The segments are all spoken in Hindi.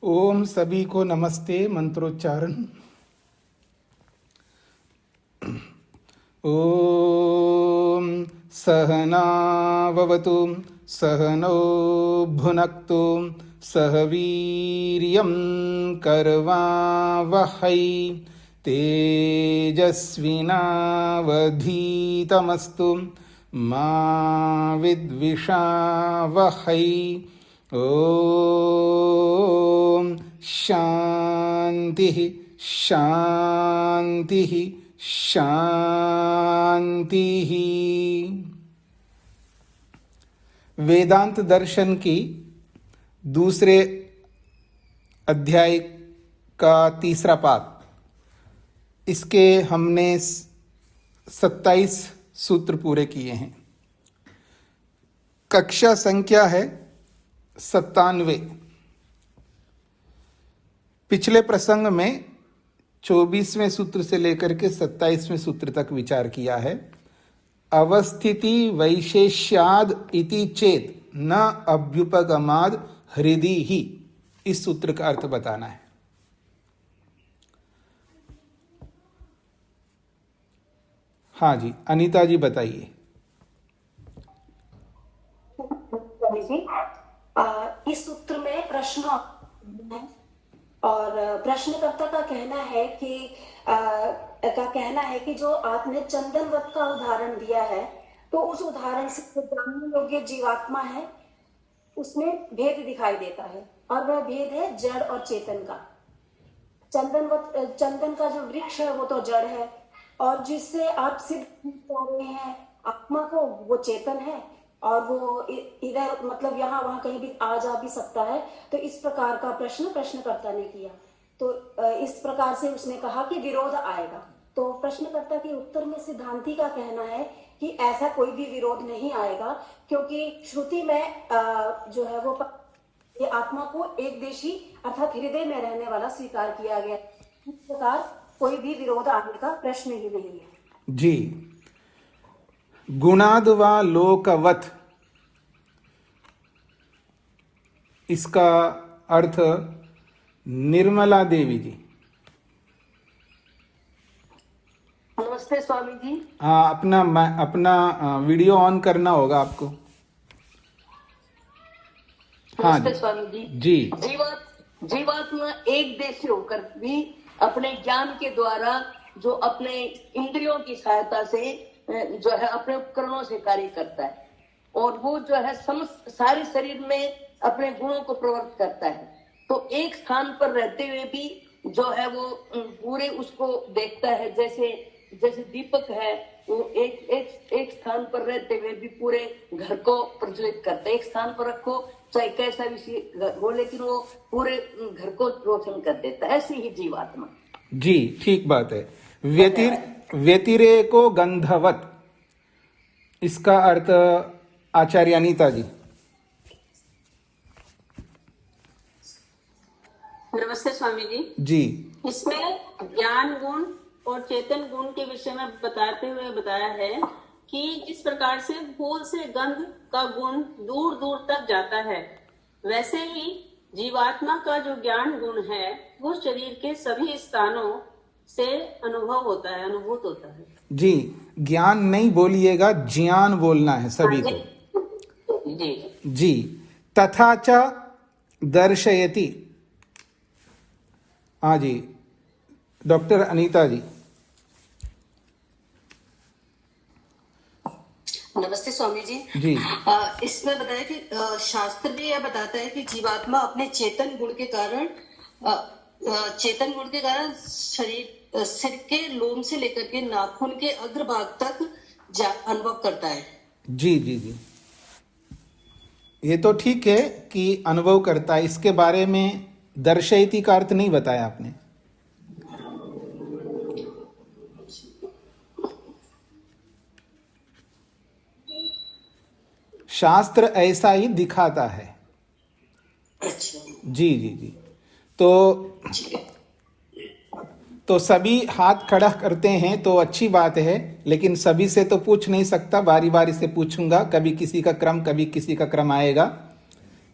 ओम सभी को नमस्ते। मंत्रोच्चारण। ओम सहनाववतु सहनौ भुनक्तु सह वीर्यं करवावहै तेजस्विनावधीतमस्तु मा विद्विषावहै। ओम शांति शांति शांति। वेदांत दर्शन की दूसरे अध्याय का तीसरा पाठ, इसके हमने 27 सूत्र पूरे किए हैं। कक्षा संख्या है 97। पिछले प्रसंग में 24वें सूत्र से लेकर के 27वें सूत्र तक विचार किया है। अवस्थिति वैशेष्याद इति चेत न अभ्युपगमाद हृदि ही, इस सूत्र का अर्थ बताना है। हाँ जी, अनीता जी बताइए। इस सूत्र में प्रश्न है और प्रश्नकर्ता का कहना है कि जो आपने चंदनवत का उदाहरण दिया है, तो उस उदाहरण से जो जानने योग्य जीवात्मा है उसमें भेद दिखाई देता है, और वह भेद है जड़ और चेतन का। चंदन का जो वृक्ष है वो तो जड़ है, और जिससे आप सिद्ध कर रहे हैं आत्मा को, वो चेतन है, और वो इधर मतलब यहाँ वहां कहीं भी आ जा भी सकता है। तो इस प्रकार का प्रश्न प्रश्नकर्ता ने किया। तो इस प्रकार से उसने कहा कि विरोध आएगा। तो प्रश्नकर्ता के उत्तर में सिद्धांती का कहना है कि ऐसा कोई भी विरोध नहीं आएगा, क्योंकि श्रुति में जो है वो ये आत्मा को एक देशी अर्थात हृदय में रहने वाला स्वीकार किया गया। इस प्रकार कोई भी विरोध आने का प्रश्न ही नहीं है। जी। गुणाद वा लोकवत, इसका अर्थ निर्मला देवी जी। नमस्ते स्वामी जी। हाँ, अपना वीडियो ऑन करना होगा आपको। हाँ नमस्ते स्वामी जी। जी। जीवात्मा एक देशी होकर भी अपने ज्ञान के द्वारा जो अपने इंद्रियों की सहायता से जो है अपने उपकरणों से कार्य करता है, और वो जो है सारे शरीर में अपने गुणों को प्रवृत्त करता है। तो एक स्थान पर रहते हुए भी जो है वो पूरे उसको देखता है। जैसे दीपक है, वो एक स्थान पर रहते हुए भी पूरे घर को प्रज्वलित करता है। एक स्थान पर रखो चाहे कैसा भी घर हो, लेकिन वो पूरे घर को रोशन कर देता है। ऐसी ही जीवात्मा। जी, ठीक बात है। व्यतिरेको गंधवत, इसका अर्थ आचार्य अनीता जी। नमस्ते स्वामी जी। जी। इसमें ज्ञान गुण और चेतन गुण के विषय में बताते हुए बताया है कि जिस प्रकार से फूल से गंध का गुण दूर दूर तक जाता है, वैसे ही जीवात्मा का जो ज्ञान गुण है वो शरीर के सभी स्थानों से अनुभूत होता है। जी, ज्ञान नहीं बोलिएगा, ज्ञान बोलना है सभी को। जी जी। तथा च दर्शयति। हाँ जी, डॉक्टर अनीता जी। नमस्ते स्वामी जी। जी। इसमें बताया कि शास्त्र भी यह बताता है कि जीवात्मा अपने चेतन गुण के कारण सिर के लोम से लेकर के नाखून के अग्रभाग तक अनुभव करता है। जी जी जी, ये तो ठीक है कि अनुभव करता है। इसके बारे में दर्शयति का अर्थ नहीं बताया आपने। शास्त्र ऐसा ही दिखाता है। अच्छा। जी जी जी। तो सभी हाथ खड़ा करते हैं तो अच्छी बात है, लेकिन सभी से तो पूछ नहीं सकता, बारी बारी से पूछूंगा। कभी किसी का क्रम, कभी किसी का क्रम आएगा।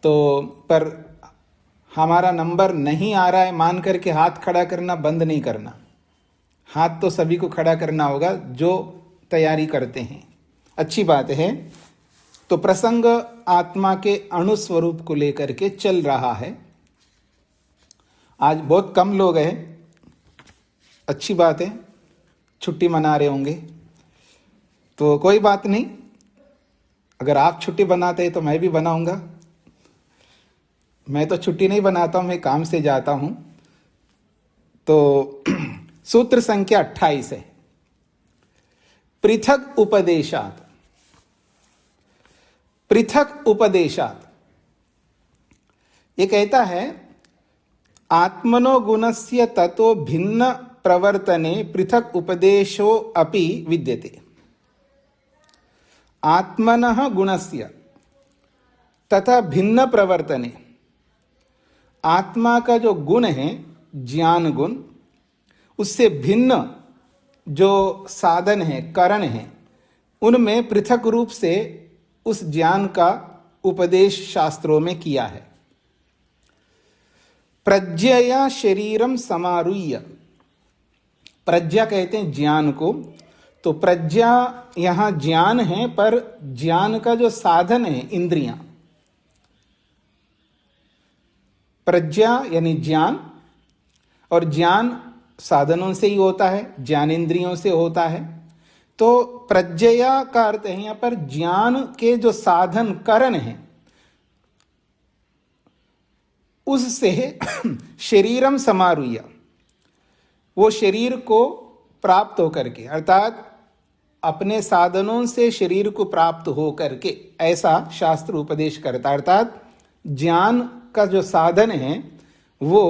तो पर हमारा नंबर नहीं आ रहा है मान करके हाथ खड़ा करना बंद नहीं करना। हाथ तो सभी को खड़ा करना होगा जो तैयारी करते हैं। अच्छी बात है। तो प्रसंग आत्मा के अणुस्वरूप को लेकर के चल रहा है। आज बहुत कम लोग हैं, अच्छी बात है, छुट्टी मना रहे होंगे, तो कोई बात नहीं। अगर आप छुट्टी बनाते हैं तो मैं भी बनाऊंगा। मैं तो छुट्टी नहीं बनाता हूं, मैं काम से जाता हूं। तो सूत्र संख्या 28 है, पृथक उपदेशात। पृथक उपदेशात ये कहता है आत्मनो गुणस्य ततो भिन्न प्रवर्तने पृथक उपदेशो अपि विद्यते। आत्मनः गुणस्य तथा भिन्न प्रवर्तने, आत्मा का जो गुण है ज्ञान गुण, उससे भिन्न जो साधन है, कारण है, उनमें पृथक रूप से उस ज्ञान का उपदेश शास्त्रों में किया है। प्रज्ञया शरीरम समारुह्य, प्रज्ञा कहते हैं ज्ञान को। तो प्रज्ञा यहां ज्ञान है, पर ज्ञान का जो साधन है इंद्रियां, प्रज्ञा यानी ज्ञान, और ज्ञान साधनों से ही होता है, ज्ञानेंद्रियों से होता है। तो प्रज्ञया का अर्थ है यहां पर ज्ञान के जो साधन करण हैं, उससे शरीरम समारुह्य, वो शरीर को प्राप्त होकर के, अर्थात अपने साधनों से शरीर को प्राप्त हो करके, ऐसा शास्त्र उपदेश करता। अर्थात ज्ञान का जो साधन है वो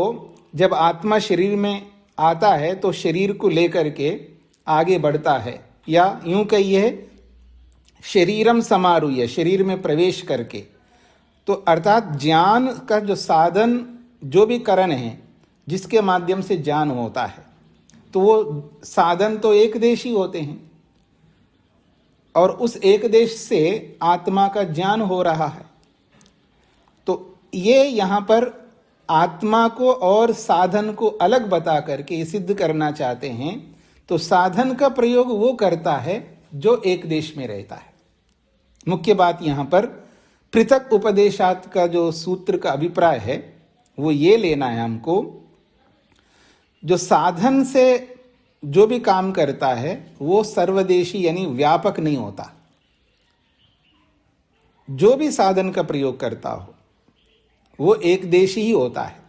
जब आत्मा शरीर में आता है तो शरीर को लेकर के आगे बढ़ता है, या यूं कहिए शरीरम समारुह्य, शरीर में प्रवेश करके। तो अर्थात ज्ञान का जो साधन, जो भी करण है जिसके माध्यम से ज्ञान होता है, तो वो साधन तो एक देशी होते हैं, और उस एक देश से आत्मा का ज्ञान हो रहा है। तो ये यहाँ पर आत्मा को और साधन को अलग बता करके ये सिद्ध करना चाहते हैं। तो साधन का प्रयोग वो करता है जो एक देश में रहता है। मुख्य बात यहाँ पर पृथक उपदेशात का जो सूत्र का अभिप्राय है वो ये लेना है हमको, जो साधन से जो भी काम करता है वो सर्वदेशी यानी व्यापक नहीं होता। जो भी साधन का प्रयोग करता हो वो एक देशी ही होता है।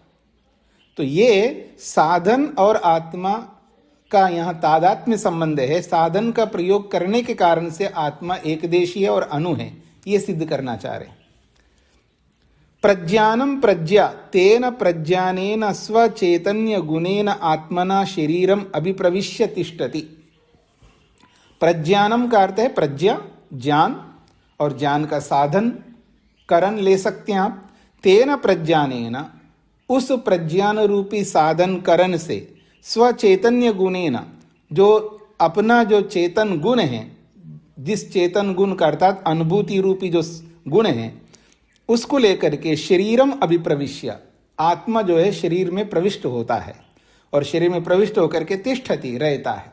तो ये साधन और आत्मा का यहाँ तादात्म्य संबंध है। साधन का प्रयोग करने के कारण से आत्मा एक देशी है और अणु है, ये सिद्ध करना चाह रहे हैं। प्रज्ञानम प्रज्ञा तेन प्रज्ञानेन स्वचैतन्य गुणेन आत्मना शरीरम अभिप्रविश्य तिष्ठति। प्रज्ञानम का अर्थ है प्रज्ञा, ज्ञान, और ज्ञान का साधन करण ले सकते हैं आप। तेन प्रज्ञानेन, उस प्रज्ञान रूपी साधन करण से, स्वचैतन्य गुणेन, जो अपना जो चेतन गुण है, जिस चेतन गुण का अर्थात अनुभूति रूपी जो गुण है, उसको लेकर के शरीरम अभिप्रविश्य, आत्मा जो है शरीर में प्रविष्ट होता है, और शरीर में प्रविष्ट होकर के तिष्ठति, रहता है।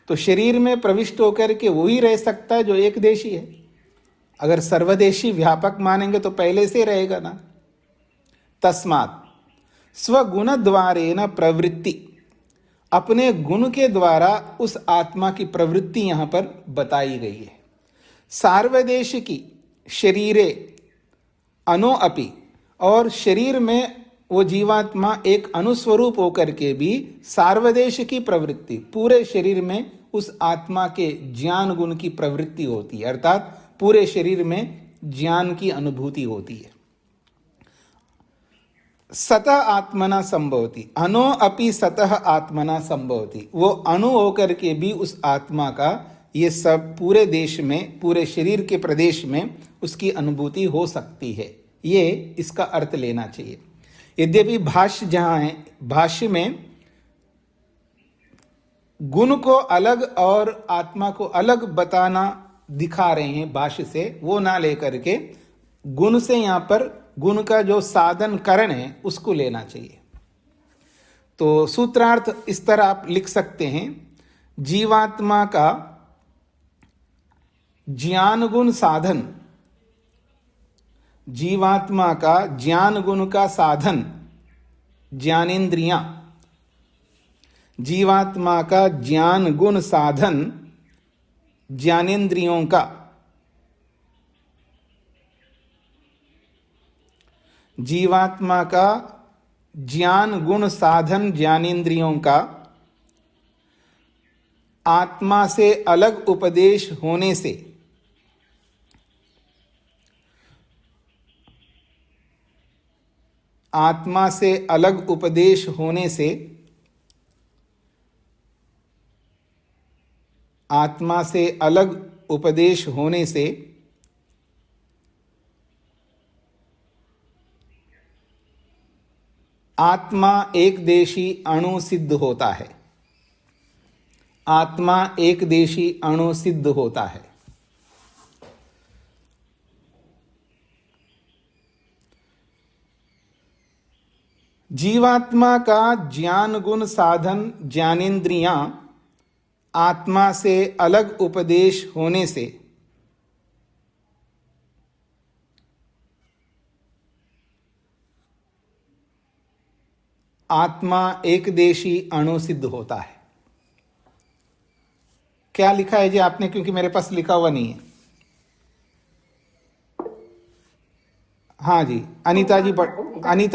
तो शरीर में प्रविष्ट होकर के वही रह सकता है जो एक देशी है। अगर सर्वदेशी व्यापक मानेंगे तो पहले से रहेगा ना। तस्मात् स्वगुण द्वारेण प्रवृत्ति, अपने गुण के द्वारा उस आत्मा की प्रवृत्ति यहां पर बताई गई है। सार्वदेशिकी शरीरे अनो अपि, और शरीर में वो जीवात्मा एक अनुस्वरूप होकर के भी सार्वदेशिकी प्रवृत्ति, पूरे शरीर में उस आत्मा के ज्ञान गुण की प्रवृत्ति होती है, अर्थात पूरे शरीर में ज्ञान की अनुभूति होती है। सतः आत्मना संभवती, अनो अपि सतः आत्मना संभवती, वो अणु होकर के भी उस आत्मा का ये सब पूरे देश में, पूरे शरीर के प्रदेश में उसकी अनुभूति हो सकती है। ये इसका अर्थ लेना चाहिए। यद्यपि भाष्य जहां है, भाष्य में गुण को अलग और आत्मा को अलग बताना दिखा रहे हैं भाष्य से, वो ना लेकर के गुण से यहाँ पर गुण का जो साधन कारण है उसको लेना चाहिए। तो सूत्रार्थ इस तरह आप लिख सकते हैं, जीवात्मा का ज्ञान गुण साधन, जीवात्मा का ज्ञान गुण का साधन ज्ञानेंद्रियां, जीवात्मा का ज्ञान गुण साधन ज्ञानेंद्रियों का, जीवात्मा का ज्ञान गुण साधन ज्ञानेंद्रियों का आत्मा से अलग उपदेश होने से, आत्मा से अलग उपदेश होने से, आत्मा से अलग उपदेश होने से आत्मा एक देशी अणु सिद्ध होता है, आत्मा एक देशी अणु सिद्ध होता है। जीवात्मा का ज्ञान गुण साधन ज्ञानेंद्रियां आत्मा से अलग उपदेश होने से आत्मा एक देशी अणु सिद्ध होता है। क्या लिखा है जी आपने, क्योंकि मेरे पास लिखा हुआ नहीं है। हाँ जी, अनीता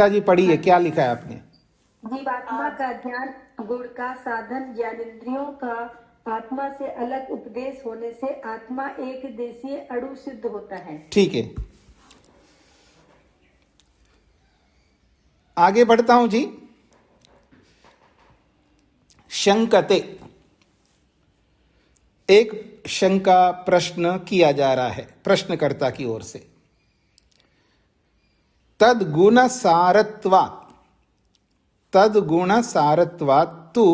जी पढ़िए, क्या लिखा है आपने। जीवात्मा का ज्ञान गुण का साधन ज्ञानेंद्रियों का आत्मा से अलग उपदेश होने से आत्मा एक देशीय अणु सिद्ध होता है। ठीक है, आगे बढ़ता हूं जी। शंकते, एक शंका प्रश्न किया जा रहा है प्रश्नकर्ता की ओर से। तद गुण सारत्वात्, तद गुण सारत्वात् तु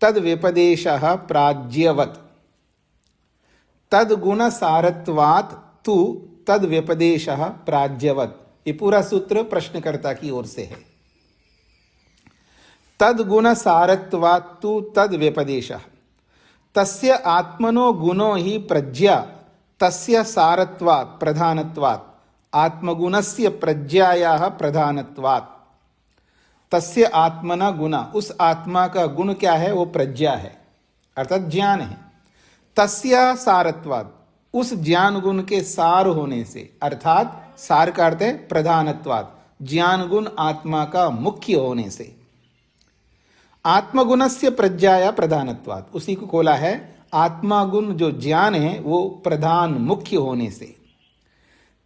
तद व्यपदेशः प्राज्यवत्, तद गुण सारत्वात् तु तद व्यपदेशः प्राज्यवत्। ये पूरा सूत्र प्रश्नकर्ता की ओर से है। तद गुण सारत्वात् तु तद व्यपदेशः, तस्य आत्मनो गुणो हि प्रज्ञा तस्य सारत्वात् प्रधानत्वात्, आत्मगुणस्य प्रज्ञायाः प्रधानत्वात्। तस्य आत्मना गुण, उस आत्मा का गुण क्या है, वो प्रज्ञा है अर्थात ज्ञान है। तस्य सारत्वात्, उस ज्ञान गुण के सार होने से, अर्थात सार का अर्थ है प्रधानत्वात्, ज्ञान गुण आत्मा का मुख्य होने से। आत्मगुणस्य प्रज्ञाया प्रधानत्वात्, उसी को खोला है, आत्मा गुण जो ज्ञान है वो प्रधान मुख्य होने से।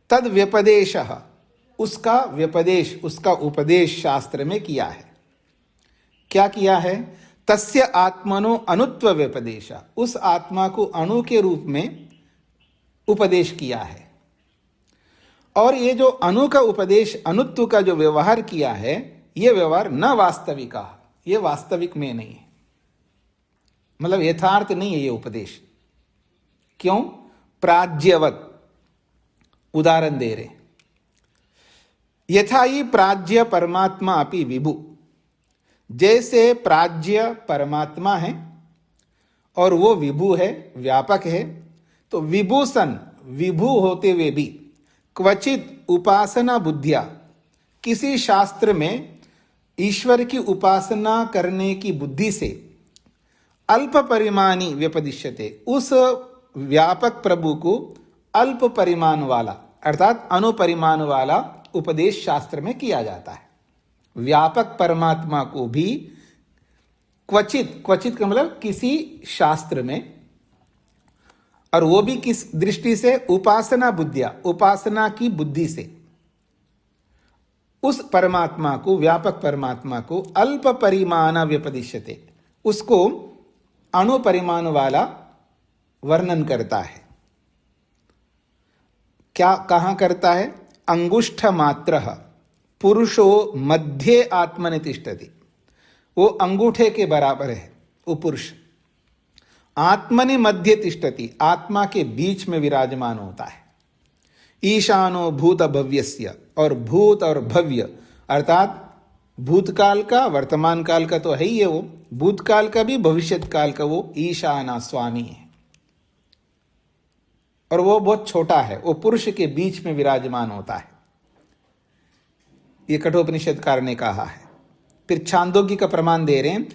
तद व्यपदेशः, उसका व्यपदेश, उसका उपदेश शास्त्र में किया है। क्या किया है, तस्य आत्मनो अनुत्व व्यपदेश, उस आत्मा को अणु के रूप में उपदेश किया है। और ये जो अणु का उपदेश, अनुत्व का जो व्यवहार किया है, ये व्यवहार न वास्तविका, ये वास्तविक में नहीं है, मतलब यथार्थ नहीं है ये उपदेश। क्यों, प्राज्यवत, उदाहरण दे रहे, यथा ही प्राज्य परमात्मा अपि विभु, जैसे प्राज्य परमात्मा है और वो विभु है, व्यापक है, तो विभूषण, विभु होते हुए भी क्वचित उपासना बुद्धिया, किसी शास्त्र में ईश्वर की उपासना करने की बुद्धि से अल्प परिमाणी व्यपदिश्यते, उस व्यापक प्रभु को अल्प परिमाण वाला अर्थात अनुपरिमाण वाला उपदेश शास्त्र में किया जाता है। व्यापक परमात्मा को भी क्वचित, क्वचित का मतलब किसी शास्त्र में, और वो भी किस दृष्टि से, उपासना बुद्धिया, उपासना की बुद्धि से, उस परमात्मा को, व्यापक परमात्मा को अल्प परिमाण व्यपदिश्यते, उसको अणुपरिमाण वाला वर्णन करता है। क्या कहाँ करता है, अंगुष्ठ मात्र पुरुषो मध्य आत्मनि तिष्ठति, वो अंगूठे के बराबर है वो पुरुष, आत्मनि मध्य तिष्ठति, आत्मा के बीच में विराजमान होता है। ईशानो भूत भव्यस्य, और भूत और भव्य, अर्थात भूतकाल का, वर्तमान काल का तो है ही है वो, भूतकाल का भी, भविष्यत काल का वो ईशाना स्वामी है। और वो बहुत छोटा है, वो पुरुष के बीच में विराजमान होता है, ये कठोपनिषदकार ने कहा है। फिर छांदोग्य का प्रमाण दे रहे हैं,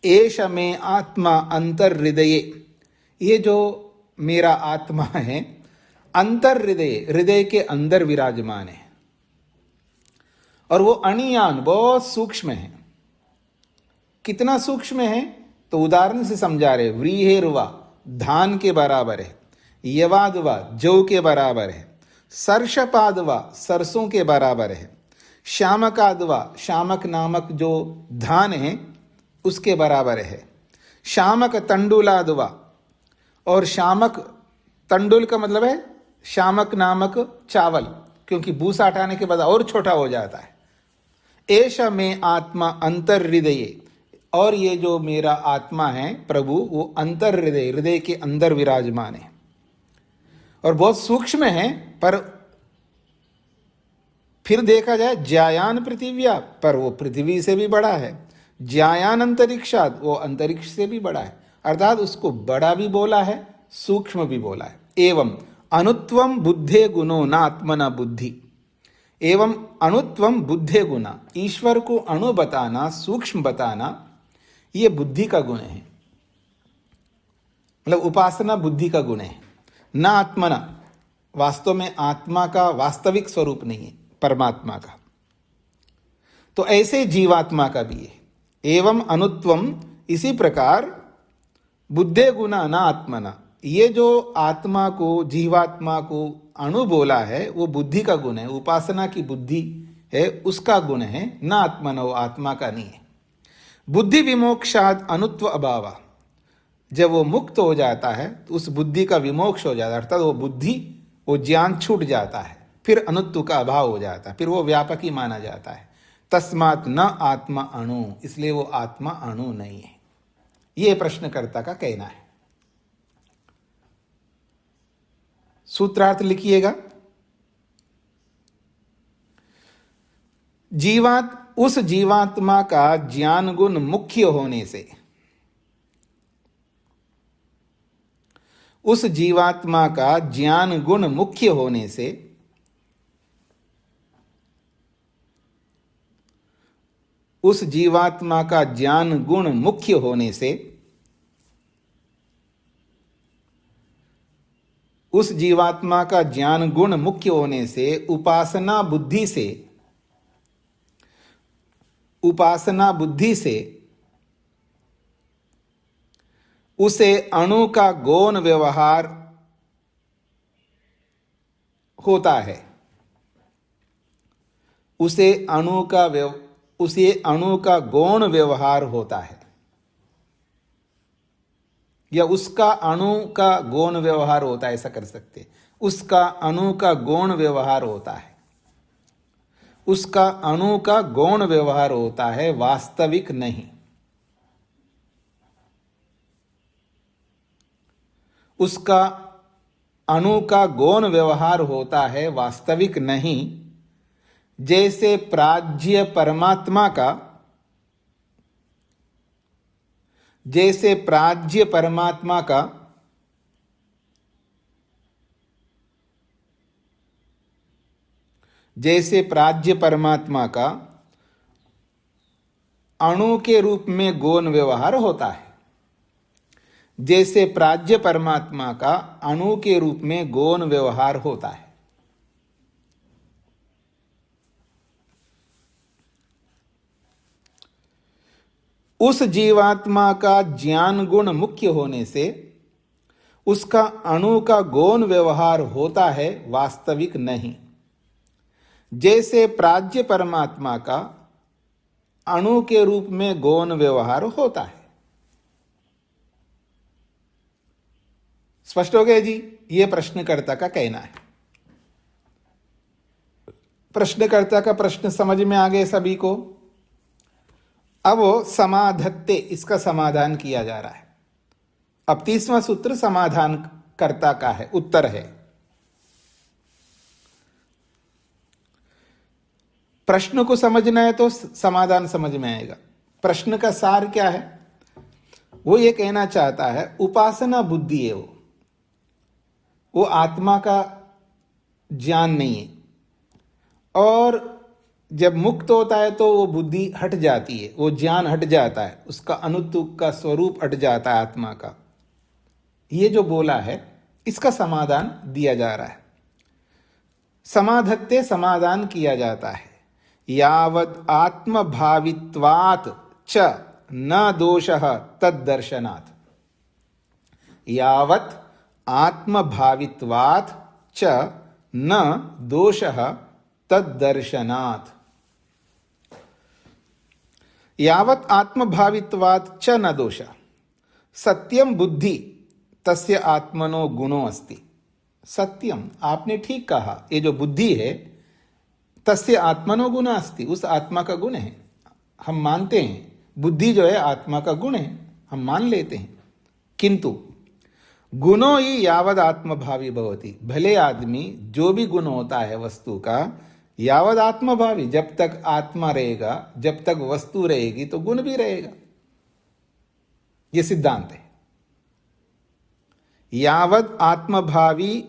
एष में आत्मा अंतर हृदय, ये जो मेरा आत्मा है अंतर हृदय, हृदय के अंदर विराजमान है। और वो अणियान, बहुत सूक्ष्म है। कितना सूक्ष्म है तो उदाहरण से समझा रहे, व्रीहेर्वा धान के बराबर है, यवादवा जौ के बराबर है, सर्षपादवा सरसों के बराबर है, शामकादवा शामक नामक जो धान है उसके बराबर है, शामक तंडुलादवा, और शामक तंडुल का मतलब है शामक नामक चावल, क्योंकि भूसा हटाने के बाद और छोटा हो जाता है। एष में आत्मा अंतर हृदय, और ये जो मेरा आत्मा है प्रभु वो अंतर हृदय, हृदय के अंदर विराजमान है और बहुत सूक्ष्म है। पर फिर देखा जाए ज्यायान पृथिव्या, पर वो पृथ्वी से भी बड़ा है, ज्यायान अंतरिक्षात, वो अंतरिक्ष से भी बड़ा है, अर्थात उसको बड़ा भी बोला है, सूक्ष्म भी बोला है। एवं अनुत्वम बुद्धे गुणो न आत्मना बुद्धि, एवं अनुत्वम बुद्धे गुणा, ईश्वर को अणु बताना, सूक्ष्म बताना, ये बुद्धि का गुण है, मतलब उपासना बुद्धि का गुण है। न आत्मना, वास्तव में आत्मा का वास्तविक स्वरूप नहीं है, परमात्मा का। तो ऐसे जीवात्मा का भी है। एवं अनुत्वम, इसी प्रकार बुद्धे गुना न आत्मना, ये जो आत्मा को, जीवात्मा को अणु बोला है वो बुद्धि का गुण है, उपासना की बुद्धि है, उसका गुण है। न आत्मना, वो आत्मा का नहीं है। बुद्धि विमोक्षाद अनुत्व अभावा, जब वो मुक्त हो जाता है तो उस बुद्धि का विमोक्ष हो जाता है, अर्थात वो बुद्धि, वो ज्ञान छूट जाता है, फिर अनुत्व का अभाव हो जाता है, फिर वो व्यापक ही माना जाता है। तस्मात् न आत्मा अणु, इसलिए वो आत्मा अणु नहीं है, ये प्रश्नकर्ता का कहना है। सूत्रार्थ लिखिएगा। उस जीवात्मा का ज्ञान गुण मुख्य होने से, उस जीवात्मा का ज्ञान गुण मुख्य होने से, उस जीवात्मा का ज्ञान गुण मुख्य होने से, उस जीवात्मा का ज्ञान गुण मुख्य होने से उपासना बुद्धि से, उपासना बुद्धि से उसे अणु का गौण व्यवहार होता है, उसे अणु का गौण व्यवहार होता है, या उसका अणु का गौण व्यवहार होता है, ऐसा कर सकते। उसका अणु का गौण व्यवहार होता है, उसका अणु का गौण व्यवहार होता है, वास्तविक नहीं। उसका अणु का गौण व्यवहार होता है, वास्तविक नहीं। जैसे प्राज्य परमात्मा का, जैसे प्राज्य परमात्मा का जैसे प्राज्य परमात्मा का अणु के रूप में गौण व्यवहार होता है, जैसे प्राज्य परमात्मा का अणु के रूप में गौण व्यवहार होता है। उस जीवात्मा का ज्ञान गुण मुख्य होने से उसका अणु का गौण व्यवहार होता है, वास्तविक नहीं। जैसे प्राज्य परमात्मा का अणु के रूप में गौण व्यवहार होता है। स्पष्ट हो गया जी? ये प्रश्नकर्ता का कहना है। प्रश्नकर्ता का प्रश्न समझ में आ गए सभी को? अब वो समाधत्ते, इसका समाधान किया जा रहा है। अब 30वां सूत्र समाधान कर्ता का है, उत्तर है। प्रश्न को समझना है तो समाधान समझ में आएगा। प्रश्न का सार क्या है? वो ये कहना चाहता है उपासना बुद्धि है, वो आत्मा का ज्ञान नहीं है। और जब मुक्त होता है तो वो बुद्धि हट जाती है, वो ज्ञान हट जाता है, उसका अनुत्व का स्वरूप हट जाता है आत्मा का। ये जो बोला है इसका समाधान दिया जा रहा है। समाधत्ते समाधान किया जाता है। यावत् आत्मभावित्वात् च न दोषः तद्दर्शनात्। यावत् आत्मभावित्वात् च न दोषः तद्दर्शनात्। यावत् आत्मभावित्वात् च न दोषः। सत्यम बुद्धि तस्य आत्मनो गुणो अस्ति। सत्यम, आपने ठीक कहा, ये जो बुद्धि है तस्य आत्मनो गुण अस्ति, उस आत्मा का गुण है। हम मानते हैं बुद्धि जो है आत्मा का गुण है, हम मान लेते हैं। किंतु गुणो ही यावद आत्मभावी भवति। भले आदमी जो भी गुण होता है वस्तु का, यावद आत्मभावी, जब तक आत्मा रहेगा, जब तक वस्तु रहेगी तो गुण भी रहेगा। यह सिद्धांत है। यावद आत्मभावी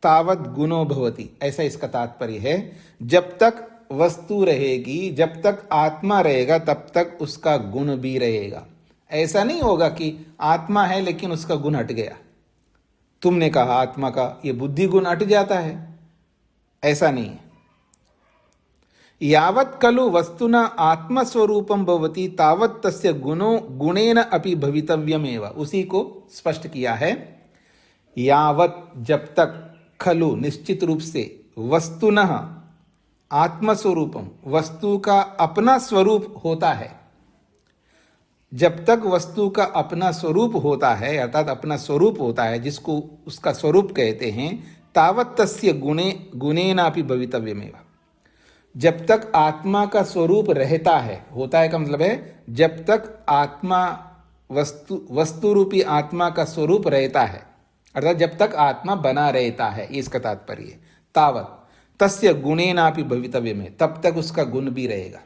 तावत गुणो भवति, ऐसा इसका तात्पर्य है। जब तक वस्तु रहेगी, जब तक आत्मा रहेगा, तब तक उसका गुण भी रहेगा। ऐसा नहीं होगा कि आत्मा है लेकिन उसका गुण हट गया। तुमने कहा आत्मा का ये बुद्धि गुण हट जाता है, ऐसा नहीं है। यावत् खलु वस्तुना आत्मस्वरूपम भवति तावत् तस्य गुणो गुणेन अपि भवितव्यमेव। उसी को स्पष्ट किया है। यावत्, जब तक, खलु, निश्चित रूप से, वस्तुनः आत्मस्वरूपम, वस्तु का अपना स्वरूप होता है। जब तक वस्तु का अपना स्वरूप होता है, अर्थात अपना स्वरूप होता है जिसको उसका स्वरूप कहते हैं, तावत् तस्य गुणेनापि भवितव्यमेव। जब तक आत्मा का स्वरूप रहता है, होता है का मतलब है जब तक आत्मा वस्तु रूपी आत्मा का स्वरूप रहता है, अर्थात जब तक आत्मा बना रहता है, इसका तात्पर्य। तावत् तस्य गुणेनापि भवितव्यमेव, तब तक उसका गुण भी रहेगा।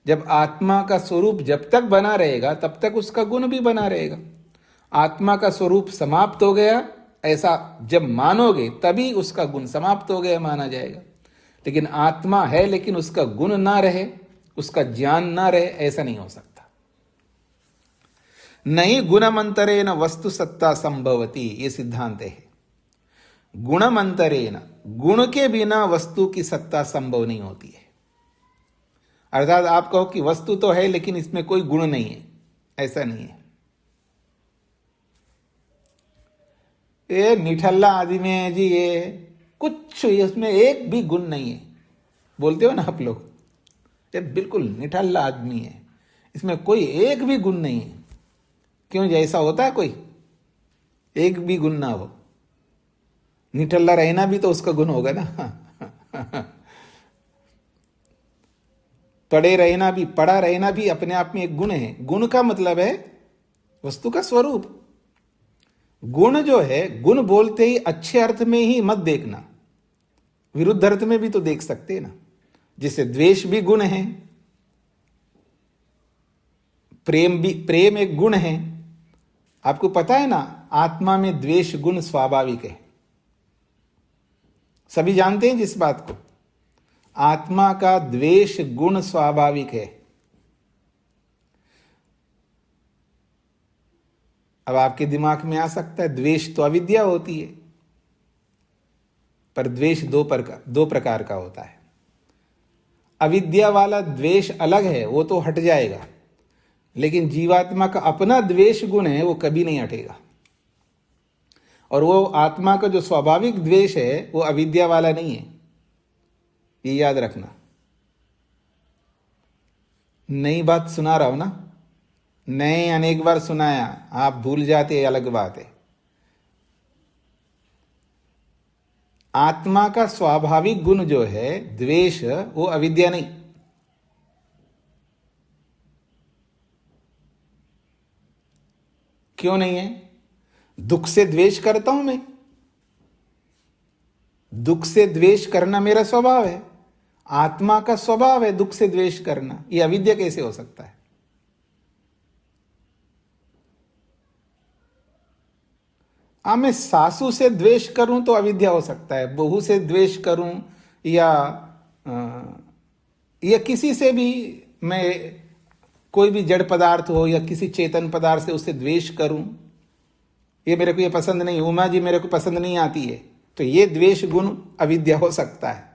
जब आत्मा का स्वरूप जब तक बना रहेगा तब तक उसका गुण भी बना रहेगा। आत्मा का स्वरूप समाप्त हो गया ऐसा जब मानोगे तभी उसका गुण समाप्त हो गया माना जाएगा। लेकिन आत्मा है लेकिन उसका गुण ना रहे, उसका ज्ञान ना रहे, ऐसा नहीं हो सकता। नहीं गुणमंतरेण वस्तु सत्ता संभवती, ये सिद्धांत है। गुणमंतरेण, गुण के बिना वस्तु की सत्ता संभव नहीं होती है। अर्थात आप कहो कि वस्तु तो है लेकिन इसमें कोई गुण नहीं है, ऐसा नहीं है। ये निठल्ला आदमी है जी, ये कुछ इसमें एक भी गुण नहीं है, बोलते हो ना आप लोग, ये बिल्कुल निठल्ला आदमी है, इसमें कोई एक भी गुण नहीं है। क्यों, जैसा होता है कोई एक भी गुण ना हो? निठल्ला रहना भी तो उसका गुण होगा ना। पड़े रहना भी, पड़ा रहना भी अपने आप में एक गुण है। गुण का मतलब है वस्तु का स्वरूप। गुण जो है, गुण बोलते ही अच्छे अर्थ में ही मत देखना, विरुद्ध अर्थ में भी तो देख सकते हैं ना। जैसे द्वेष भी गुण है, प्रेम एक गुण है। आपको पता है ना, आत्मा में द्वेष गुण स्वाभाविक है, सभी जानते हैं जिस बात को। आत्मा का द्वेष गुण स्वाभाविक है। अब आपके दिमाग में आ सकता है द्वेष तो अविद्या होती है, पर द्वेष दो प्रकार का होता है। अविद्या वाला द्वेष अलग है, वो तो हट जाएगा, लेकिन जीवात्मा का अपना द्वेष गुण है, वो कभी नहीं हटेगा। और वो आत्मा का जो स्वाभाविक द्वेष है वो अविद्या वाला नहीं है, ये याद रखना। नई बात सुना रहा हूं ना, नए अनेक बार सुनाया, आप भूल जाते, अलग बात है। आत्मा का स्वाभाविक गुण जो है द्वेष, वो अविद्या नहीं। क्यों नहीं है? दुख से द्वेष करता हूं मैं, दुख से द्वेष करना मेरा स्वभाव है। आत्मा का स्वभाव है दुख से द्वेष करना, ये अविद्या कैसे हो सकता है? मैं सासू से द्वेष करूं तो अविद्या हो सकता है, बहू से द्वेष करूं या किसी से भी, मैं कोई भी जड़ पदार्थ हो या किसी चेतन पदार्थ से उससे द्वेष करूं, ये मेरे को ये पसंद नहीं, उमा जी मेरे को पसंद नहीं आती है, तो ये द्वेष गुण अविद्या हो सकता है।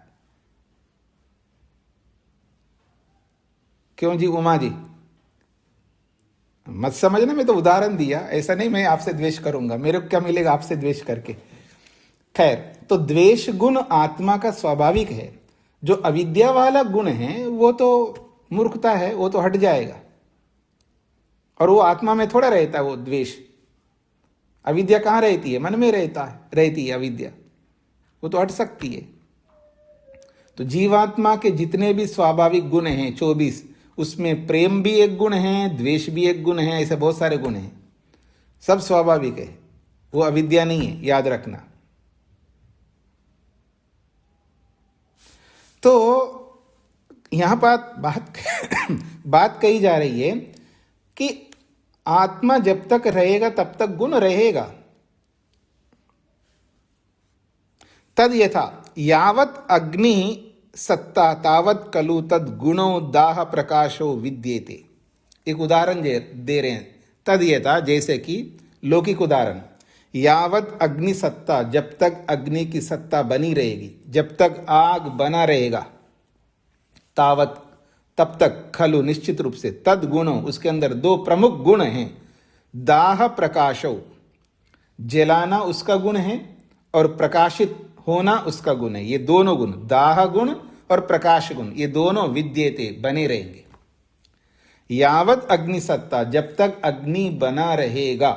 क्यों जी उमा जी? मत समझना, मैं तो उदाहरण दिया, ऐसा नहीं मैं आपसे द्वेष करूंगा, मेरे को क्या मिलेगा आपसे द्वेष करके। खैर, तो द्वेष गुण आत्मा का स्वाभाविक है। जो अविद्या वाला गुण है वो तो मूर्खता है, वो तो हट जाएगा, और वो आत्मा में थोड़ा रहता है वो द्वेष। अविद्या कहाँ रहती है? मन में रहती है अविद्या, वो तो हट सकती है। तो जीवात्मा के जितने भी स्वाभाविक गुण हैं 24, उसमें प्रेम भी एक गुण है, द्वेष भी एक गुण है, ऐसे बहुत सारे गुण हैं, सब स्वाभाविक है, वो अविद्या नहीं है, याद रखना। तो यहां बात कही जा रही है कि आत्मा जब तक रहेगा तब तक गुण रहेगा। तद यथा यावत अग्नि सत्ता तावत कलु तद गुणो दाह प्रकाशो विद्येते। एक उदाहरण दे रहे हैं, तद यथा, जैसे कि लौकिक उदाहरण, यावत अग्नि सत्ता, जब तक अग्नि की सत्ता बनी रहेगी, जब तक आग बना रहेगा, तावत तब तक, खलु निश्चित रूप से, तद गुणों, उसके अंदर दो प्रमुख गुण हैं, दाह प्रकाशो, जलाना उसका गुण है और प्रकाशित होना उसका गुण है। ये दोनों गुण, दाह गुण और प्रकाश गुण, ये दोनों विद्येते, बने रहेंगे। यावत अग्नि सत्ता, जब तक अग्नि बना रहेगा,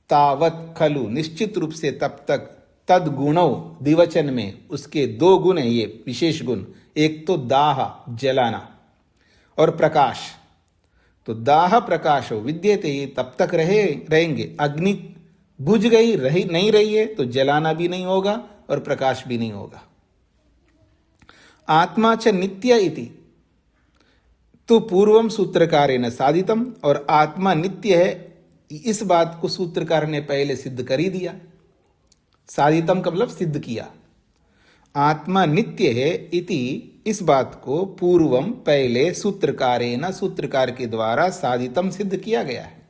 तावत खलु निश्चित रूप से, तब तक, तद गुणों, द्विवचन में उसके दो गुण हैं, ये विशेष गुण, एक तो दाह जलाना और प्रकाश। तो दाह प्रकाशो विद्येते, ये तब तक रहेंगे। अग्नि बुझ गई, नहीं रही है, तो जलाना भी नहीं होगा और प्रकाश भी नहीं होगा। आत्मा च नित्य इति तो पूर्वम सूत्रकारेण साधितम, और आत्मा नित्य है, इस बात को सूत्रकार ने पहले सिद्ध कर ही दिया। साधितम का मतलब सिद्ध किया। आत्मा नित्य है इति, इस बात को पूर्वम पहले सूत्रकारेण, सूत्रकार के द्वारा साधितम सिद्ध किया गया है।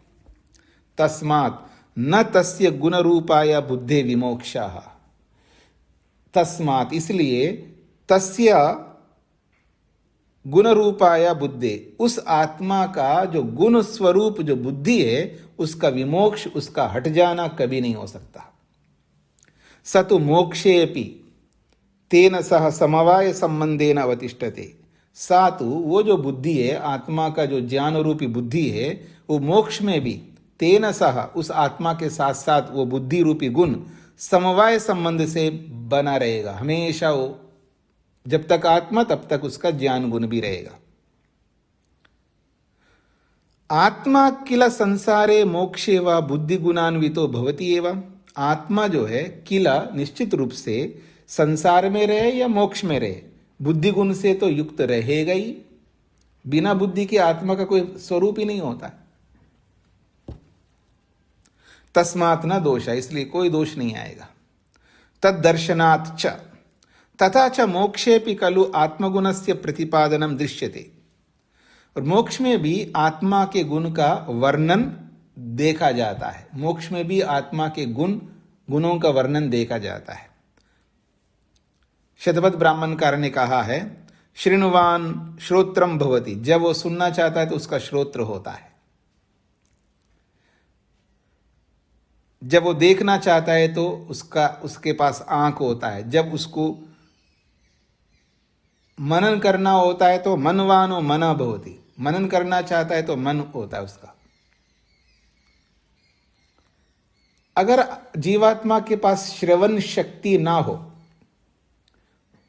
तस्मात् न तस्य गुण रूपाय बुद्धे विमोक्षः। तस्मात् इसलिए, तस्य गुण रूपाय बुद्धे, उस आत्मा का जो गुण स्वरूप जो बुद्धि है, उसका विमोक्ष, उसका हट जाना कभी नहीं हो सकता। स तो मोक्षेपि तेन सह समवाय संबंधेन अवतिष्ठते। सातु वो जो बुद्धि है, आत्मा का जो ज्ञान रूपी बुद्धि है, वो मोक्ष में भी तेन सह, उस आत्मा के साथ साथ वो बुद्धि रूपी गुण समवाय संबंध से बना रहेगा हमेशा। वो जब तक आत्मा तब तक उसका ज्ञान गुण भी रहेगा। आत्मा किल संसारे मोक्षे व बुद्धि गुणान्वितो भवति एवं। आत्मा जो है किला निश्चित रूप से संसार में रहे या मोक्ष में रहे, बुद्धि गुण से तो युक्त रहेगा ही। बिना बुद्धि के आत्मा का कोई स्वरूप ही नहीं होता। तस्मात् न दोष, इसलिए कोई दोष नहीं आएगा। तद दर्शनात् च तथा च मोक्षेपि खलु आत्मगुणस्य प्रतिपादनम दृश्यते। और मोक्ष में भी आत्मा के गुण का वर्णन देखा जाता है। मोक्ष में भी आत्मा के गुणों का वर्णन देखा जाता है। शतपथ ब्राह्मणकार ने कहा है, श्रृणुवान श्रोत्रम भवति, जब वो सुनना चाहता है तो उसका श्रोत्र होता है। जब वो देखना चाहता है तो उसके पास आंख होता है। जब उसको मनन करना होता है तो मनवानो मना भवति, मनन करना चाहता है तो मन होता है उसका। अगर जीवात्मा के पास श्रवण शक्ति ना हो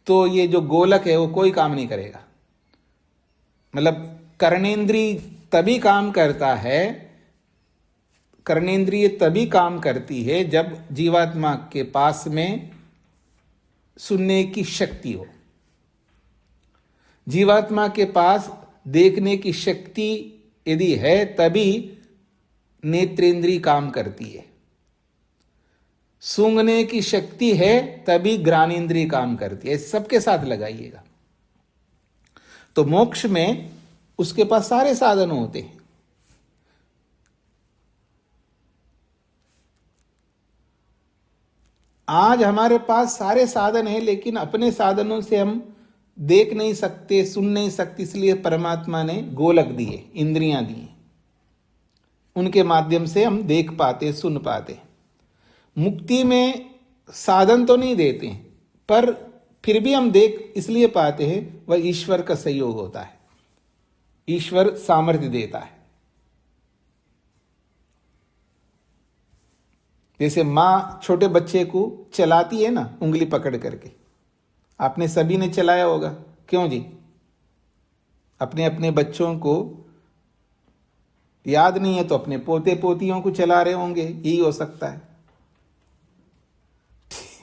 तो ये जो गोलक है वो कोई काम नहीं करेगा। मतलब कर्णेंद्रिय तभी काम करता है, कर्णेंद्रिय तभी काम करती है जब जीवात्मा के पास में सुनने की शक्ति हो। जीवात्मा के पास देखने की शक्ति यदि है तभी नेत्रेंद्रिय काम करती है, सूंघने की शक्ति है तभी घ्राणेंद्रिय काम करती है। सबके साथ लगाइएगा। तो मोक्ष में उसके पास सारे साधन होते हैं। आज हमारे पास सारे साधन हैं, लेकिन अपने साधनों से हम देख नहीं सकते, सुन नहीं सकते, इसलिए परमात्मा ने गोलक दिए, इंद्रियां दी, उनके माध्यम से हम देख पाते, सुन पाते। मुक्ति में साधन तो नहीं देते हैं, पर फिर भी हम देख इसलिए पाते हैं, वह ईश्वर का सहयोग होता है, ईश्वर सामर्थ्य देता है। जैसे माँ छोटे बच्चे को चलाती है ना, उंगली पकड़ करके, आपने सभी ने चलाया होगा, क्यों जी? अपने अपने बच्चों को याद नहीं है तो अपने पोते पोतियों को चला रहे होंगे, यही हो सकता है।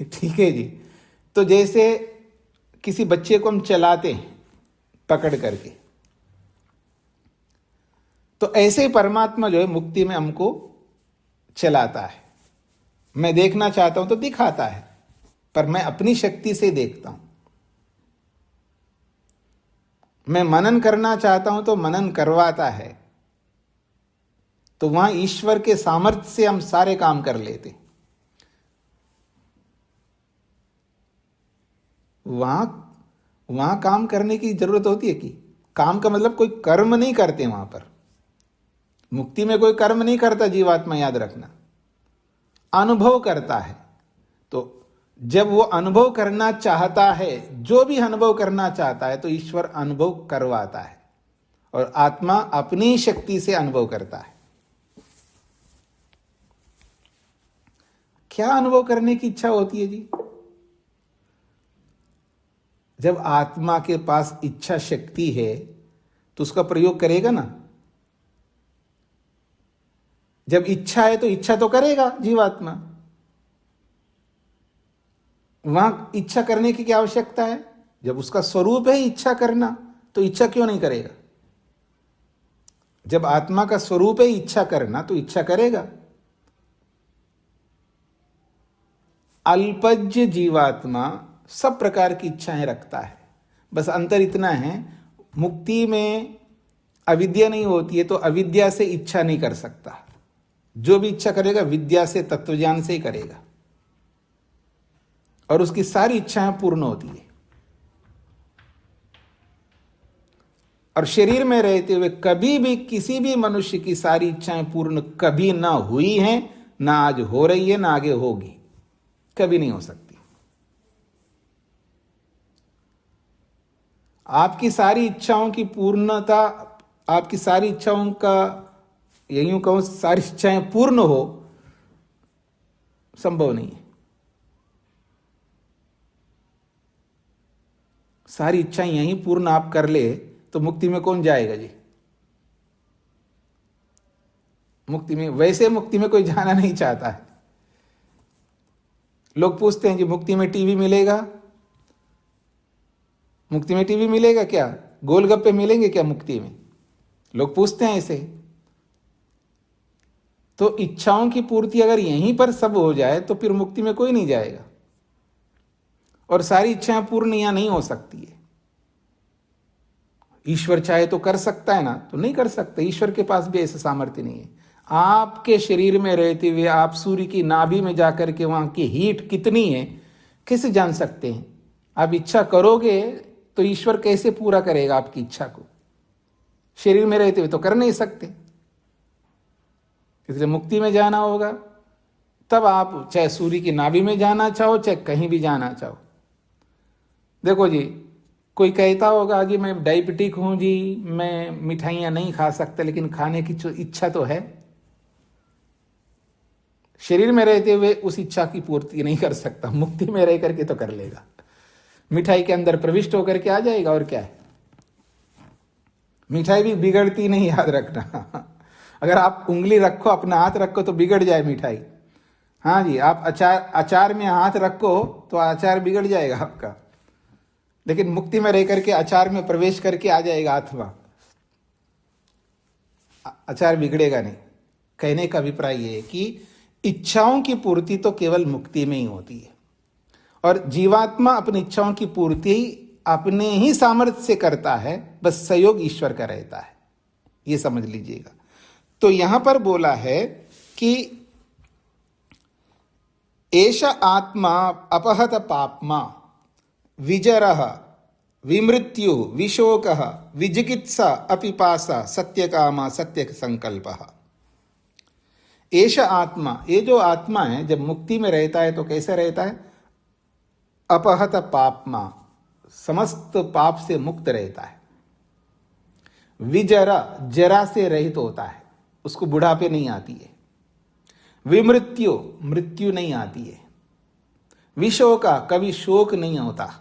ठीक है जी। तो जैसे किसी बच्चे को हम चलाते हैं पकड़ करके, तो ऐसे ही परमात्मा जो है मुक्ति में हमको चलाता है। मैं देखना चाहता हूं तो दिखाता है, पर मैं अपनी शक्ति से देखता हूं। मैं मनन करना चाहता हूं तो मनन करवाता है। तो वहां ईश्वर के सामर्थ्य से हम सारे काम कर लेते। वहां काम करने की जरूरत होती है कि काम का मतलब कोई कर्म नहीं करते वहां पर। मुक्ति में कोई कर्म नहीं करता जीवात्मा, याद रखना, अनुभव करता है। तो जब वो अनुभव करना चाहता है, जो भी अनुभव करना चाहता है, तो ईश्वर अनुभव करवाता है और आत्मा अपनी शक्ति से अनुभव करता है। क्या अनुभव करने की इच्छा होती है जी? जब आत्मा के पास इच्छा शक्ति है तो उसका प्रयोग करेगा ना। जब इच्छा है तो इच्छा तो करेगा जीवात्मा। वहां इच्छा करने की क्या आवश्यकता है? जब उसका स्वरूप है इच्छा करना, तो इच्छा क्यों नहीं करेगा? जब आत्मा का स्वरूप है इच्छा करना, तो इच्छा करेगा। अल्पज्य जीवात्मा सब प्रकार की इच्छाएं रखता है। बस अंतर इतना है, मुक्ति में अविद्या नहीं होती है, तो अविद्या से इच्छा नहीं कर सकता। जो भी इच्छा करेगा विद्या से, तत्वज्ञान से ही करेगा, और उसकी सारी इच्छाएं पूर्ण होती है। और शरीर में रहते हुए कभी भी किसी भी मनुष्य की सारी इच्छाएं पूर्ण कभी ना हुई हैं, ना आज हो रही है, ना आगे होगी, कभी नहीं हो सकती। आपकी सारी इच्छाओं की पूर्णता, आपकी सारी इच्छाओं का, यूं कहूं, सारी इच्छाएं पूर्ण हो, संभव नहीं है। सारी इच्छाएं यहीं पूर्ण आप कर ले तो मुक्ति में कौन जाएगा जी? मुक्ति में, वैसे मुक्ति में कोई जाना नहीं चाहता है। लोग पूछते हैं जी मुक्ति में टीवी मिलेगा? मुक्ति में टीवी मिलेगा क्या? गोलगप्पे मिलेंगे क्या मुक्ति में? लोग पूछते हैं ऐसे। तो इच्छाओं की पूर्ति अगर यहीं पर सब हो जाए तो फिर मुक्ति में कोई नहीं जाएगा। और सारी इच्छाएं पूर्ण यहां नहीं हो सकती है। ईश्वर चाहे तो कर सकता है ना, तो नहीं कर सकता। ईश्वर के पास भी ऐसा सामर्थ्य नहीं है। आपके शरीर में रहते हुए आप सूर्य की नाभि में जाकर के वहां की हीट कितनी है कैसे जान सकते हैं? आप इच्छा करोगे तो ईश्वर कैसे पूरा करेगा आपकी इच्छा को? शरीर में रहते हुए तो कर नहीं सकते। इसलिए मुक्ति में जाना होगा, तब आप चाहे सूर्य की नाभि में जाना चाहो, चाहे कहीं भी जाना चाहो। देखो जी, कोई कहता होगा जी मैं डायबिटिक हूं जी, मैं मिठाइयां नहीं खा सकता, लेकिन खाने की इच्छा तो है। शरीर में रहते हुए उस इच्छा की पूर्ति नहीं कर सकता, मुक्ति में रह करके तो कर लेगा। मिठाई के अंदर प्रविष्ट होकर के आ जाएगा। और क्या है, मिठाई भी बिगड़ती नहीं, याद रखना। अगर आप उंगली रखो, अपना हाथ रखो तो बिगड़ जाए मिठाई। हाँ जी, आप अचार में हाथ रखो तो अचार बिगड़ जाएगा आपका। लेकिन मुक्ति में रह करके आचार में प्रवेश करके आ जाएगा आत्मा, आचार बिगड़ेगा नहीं। कहने का अभिप्राय यह है कि इच्छाओं की पूर्ति तो केवल मुक्ति में ही होती है, और जीवात्मा अपनी इच्छाओं की पूर्ति अपने ही सामर्थ्य से करता है, बस सहयोग ईश्वर का रहता है, ये समझ लीजिएगा। तो यहां पर बोला है कि एष आत्मा अपहत पाप्मा विजरः विमृत्यु विशोकः विजिकित्सा अपिपासा सत्यकामा सत्य संकल्पः। एष आत्मा, ये जो आत्मा है जब मुक्ति में रहता है तो कैसे रहता है? अपहत पाप्मा, समस्त पाप से मुक्त रहता है। विजरा, जरा से रहित होता है, उसको बुढ़ापे नहीं आती है। विमृत्यु, मृत्यु नहीं आती है। विशोका, कभी शोक नहीं होता,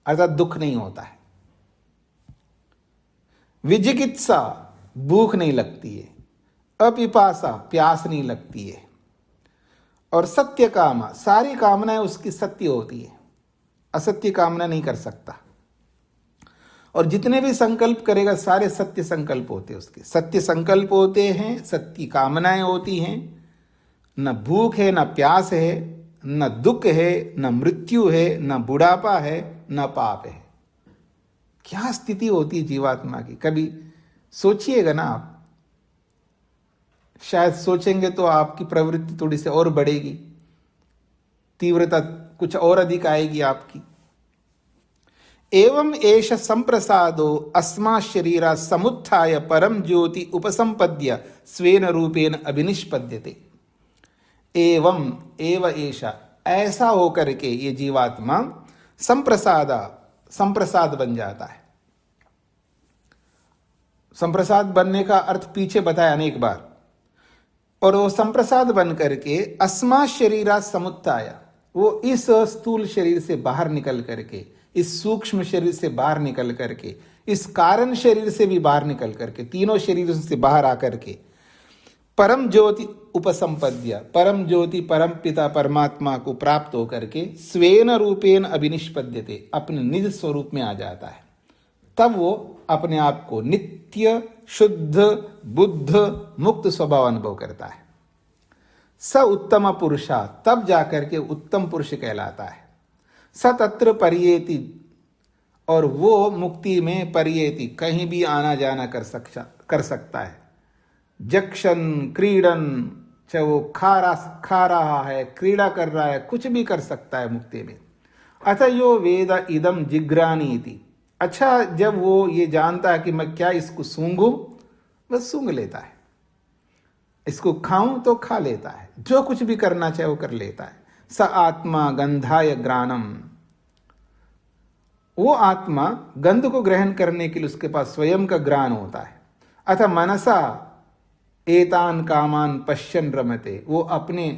अर्थात दुख नहीं होता है। विजिकित्सा, भूख नहीं लगती है। अपिपासा, प्यास नहीं लगती है। और सत्य कामा, सारी कामनाएं उसकी सत्य होती है, असत्य कामना नहीं कर सकता। और जितने भी संकल्प करेगा सारे सत्य संकल्प होते हैं उसके, सत्य संकल्प होते हैं, सत्य कामनाएं होती हैं। न भूख है, न प्यास है, न दुख है, न मृत्यु है, न बुढ़ापा है, न पाप है। क्या स्थिति होती है जीवात्मा की, कभी सोचिएगा ना आप। शायद सोचेंगे तो आपकी प्रवृत्ति थोड़ी सी और बढ़ेगी, तीव्रता कुछ और अधिक आएगी आपकी। एवं एष संप्रसादो अस्मा शरीरा समुत्थाय परम ज्योति उपसंपद्य स्वेन रूपेण अभिनिष्पद्यते। एवं एव एष, ऐसा होकर के ये जीवात्मा संप्रसाद बन जाता है। संप्रसाद बनने का अर्थ पीछे बताया अनेक बार। और वो संप्रसाद बन करके अस्मा शरीरा समुत्थाय, वो इस स्थूल शरीर से बाहर निकल करके, इस सूक्ष्म शरीर से बाहर निकल करके, इस कारण शरीर से भी बाहर निकल करके, तीनों शरीरों से बाहर आकर के परम ज्योति उपसंपद्य, परम ज्योति परम पिता परमात्मा को प्राप्त होकर के स्वेन रूपेण अभिनिष्पद्यते, अपने निज स्वरूप में आ जाता है। तब वो अपने आप को नित्य शुद्ध बुद्ध मुक्त स्वभाव अनुभव करता है। स उत्तम पुरुषा, तब जाकर के उत्तम पुरुष कहलाता है। स तत्र परियेति, और वो मुक्ति में परियेति, कहीं भी आना जाना कर सकता है। जक्षन क्रीडन, चाहे वो खा रहा है, क्रीड़ा कर रहा है, कुछ भी कर सकता है मुक्ति में। अतः यो वेद इदम जिग्रानीति, अच्छा जब वो ये जानता है कि मैं क्या इसको सूंघूं, बस सूंघ लेता है। इसको खाऊं तो खा लेता है, जो कुछ भी करना चाहे वो कर लेता है। स आत्मा गंधाय ग्रानम, वो आत्मा गंध को ग्रहण करने के लिए उसके पास स्वयं का ग्रान होता है। अतः मनसा एतान कामान पश्यन रमते, वो अपने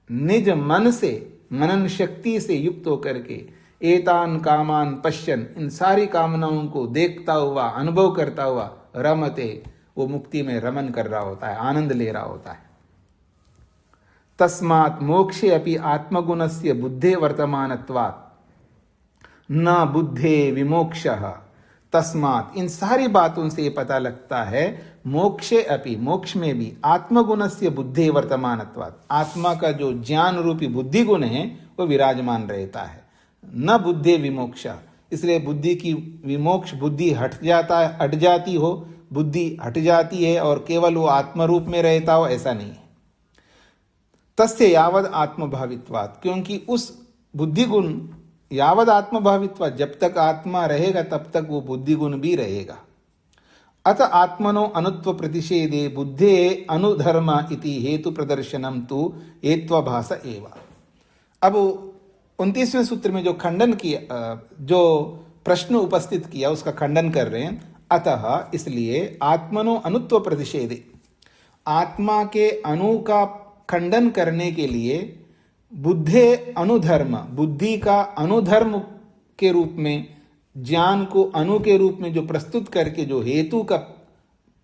निज मन से, मनन शक्ति से युक्त होकर के एतान कामान पश्यन, इन सारी कामनाओं को देखता हुआ अनुभव करता हुआ रमते, वो मुक्ति में रमन कर रहा होता है, आनंद ले रहा होता है। तस्मात् मोक्षे अपि आत्मगुणस्य बुद्धे वर्तमानत्वात् न बुद्धे विमोक्षः। तस्मात्, इन सारी बातों से ये पता लगता है, मोक्षे अपि, मोक्ष में भी, आत्मगुणस्य बुद्धे वर्तमानत्वात्, आत्मा का जो ज्ञान रूपी बुद्धि गुण है वो विराजमान रहता है। न बुद्धे विमोक्ष, इसलिए बुद्धि की विमोक्ष, बुद्धि हट जाती हो, बुद्धि हट जाती है और केवल वो आत्मरूप में रहता हो, ऐसा नहीं है। तस्य यावद आत्मभावित्वात्, क्योंकि उस बुद्धि गुण यावद आत्मभावित्वात्, जब तक आत्मा रहेगा तब तक वो बुद्धि गुण भी रहेगा। अत आत्मनो अनुत्व प्रतिषेधे बुद्धे अनुधर्म इति हेतु प्रदर्शनम तु हेत्वाभास एव। अब 29वें सूत्र में जो खंडन किया, जो प्रश्न उपस्थित किया, उसका खंडन कर रहे हैं। अतः, इसलिए आत्मनो अनुत्व प्रतिषेधे, आत्मा के अणु का खंडन करने के लिए बुद्धे अनुधर्म, बुद्धि का अनुधर्म के रूप में, ज्ञान को अणु के रूप में जो प्रस्तुत करके जो हेतु का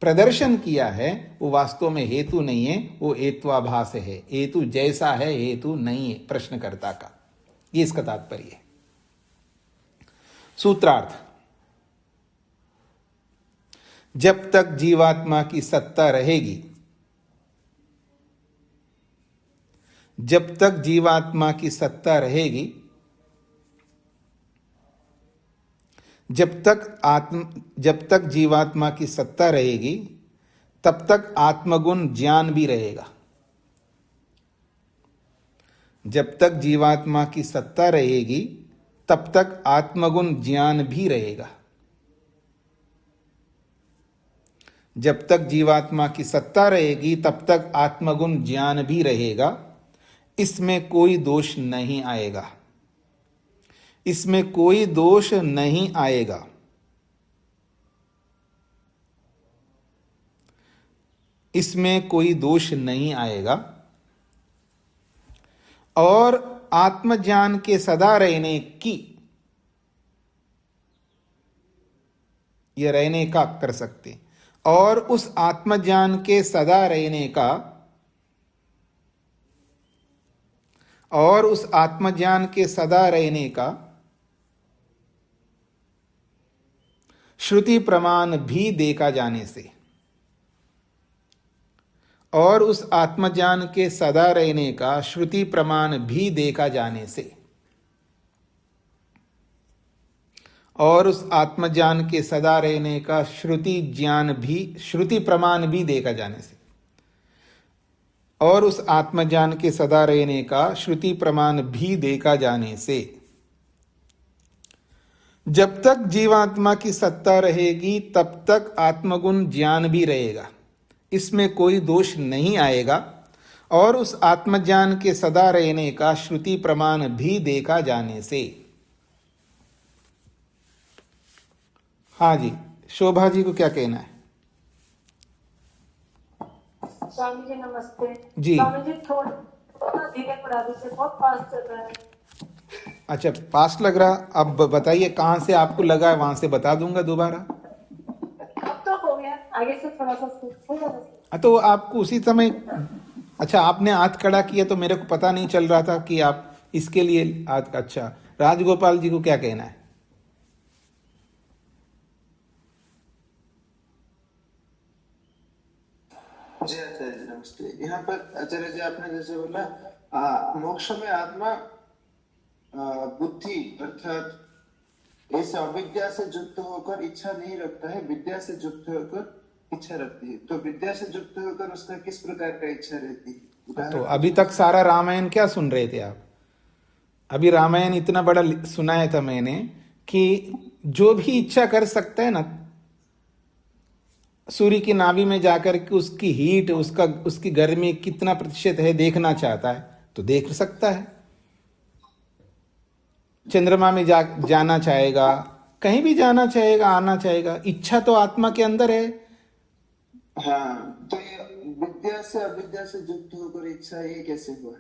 प्रदर्शन किया है, वो वास्तव में हेतु नहीं है, वो हेत्वाभास है। हेतु जैसा है, हेतु नहीं है प्रश्नकर्ता का, ये इसका तात्पर्य है। सूत्रार्थ, जब तक जीवात्मा की सत्ता रहेगी, जब तक जीवात्मा की सत्ता रहेगी, जब तक जीवात्मा की सत्ता रहेगी, तब तक आत्मगुण ज्ञान भी रहेगा। जब तक जीवात्मा की सत्ता रहेगी, तब तक आत्मगुण ज्ञान भी रहेगा। जब तक जीवात्मा की सत्ता रहेगी, तब तक आत्मगुण ज्ञान भी रहेगा। इसमें कोई दोष नहीं आएगा, इसमें कोई दोष नहीं आएगा। इसमें कोई दोष नहीं आएगा। और आत्मज्ञान के सदा रहने की, यह रहने का कर सकते, और उस आत्मज्ञान के सदा रहने का, और उस आत्मज्ञान के सदा रहने का श्रुति प्रमाण भी देखा जाने से, और उस आत्मज्ञान के सदा रहने का श्रुति प्रमाण भी देखा जाने से, और उस आत्मज्ञान के सदा रहने का श्रुति प्रमाण भी देखा जाने से, और उस आत्मज्ञान के सदा रहने का श्रुति प्रमाण भी देखा जाने से, जब तक जीवात्मा की सत्ता रहेगी तब तक आत्मगुण ज्ञान भी रहेगा। इसमें कोई दोष नहीं आएगा। और उस आत्मज्ञान के सदा रहने का श्रुति प्रमाण भी देखा जाने से। हाँ जी, शोभा जी को क्या कहना है? स्वामी जी नमस्ते। जी। स्वामी जी थोड़ा धीरे पढ़ा दीजिए, बहुत फास्ट चल रहा है। अच्छा, पास लग रहा। अब बताइए कहाँ से आपको लगा है, वहां से बता दूंगा दोबारा। अब तो हो गया, आगे से थोड़ा सा हो जाएगा। तो आपको उसी समय, अच्छा आपने हाथ खड़ा किया तो मेरे को पता नहीं चल रहा था कि आप इसके लिए हाथ। अच्छा, राजगोपाल जी को क्या कहना है? जी आचार्य जी नमस्ते। यहाँ पर आचार्य जी आपने जैसे बोला मोक्ष में आत्मा बुद्धि अर्थात ऐसे अविद्या से युक्त होकर इच्छा नहीं रखता है, विद्या से युक्त होकर इच्छा रखती है। तो विद्या से युक्त होकर उसका किस प्रकार का इच्छा रहती है? तो अभी तक सारा रामायण क्या सुन रहे थे आप? अभी रामायण इतना बड़ा सुनाया था मैंने कि जो भी इच्छा कर सकता है ना, सूर्य की नाभि में जाकर के उसकी हीट, उसकी गर्मी कितना प्रतिशत है देखना चाहता है तो देख सकता है। चंद्रमा में जाना चाहेगा, कहीं भी जाना चाहेगा, आना चाहेगा। इच्छा तो आत्मा के अंदर है। हाँ, तो ये विद्या से अविद्या से युक्त होकर इच्छा ये कैसे हुआ?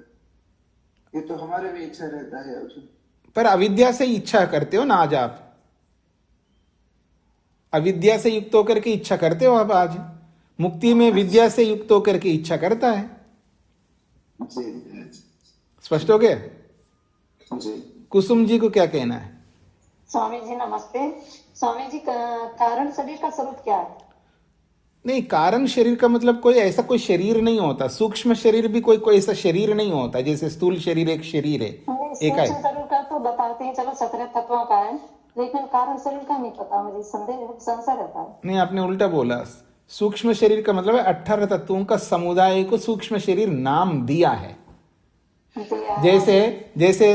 ये तो हमारे भी इच्छा रहता है अर्जुन। पर अविद्या से इच्छा करते हो ना आज आप? अविद्या से युक्त होकर के इच्छा करते हो आप आज? मुक्ति में विद्या से युक्त होकर के इच्छा करता है। जी, स्पष्ट हो गया? जी। कुसुम जी को क्या कहना है? स्वामी जी नमस्ते। स्वामी जी कारण शरीर का स्वरूप क्या है? नहीं, कारण शरीर का मतलब कोई ऐसा कोई शरीर नहीं होता। सूक्ष्म शरीर भी कोई ऐसा शरीर नहीं होता। जैसे स्थूल शरीर एक शरीर है, एक है। सूक्ष्म शरीर का तो बताते हैं, चलो 17 तत्वों का है, लेकिन कारण शरीर का नहीं पता। मुझे संशय रहता है। नहीं, आपने उल्टा बोला। सूक्ष्म शरीर का मतलब है 18 तत्वों का समुदाय को सूक्ष्म शरीर नाम दिया है। जैसे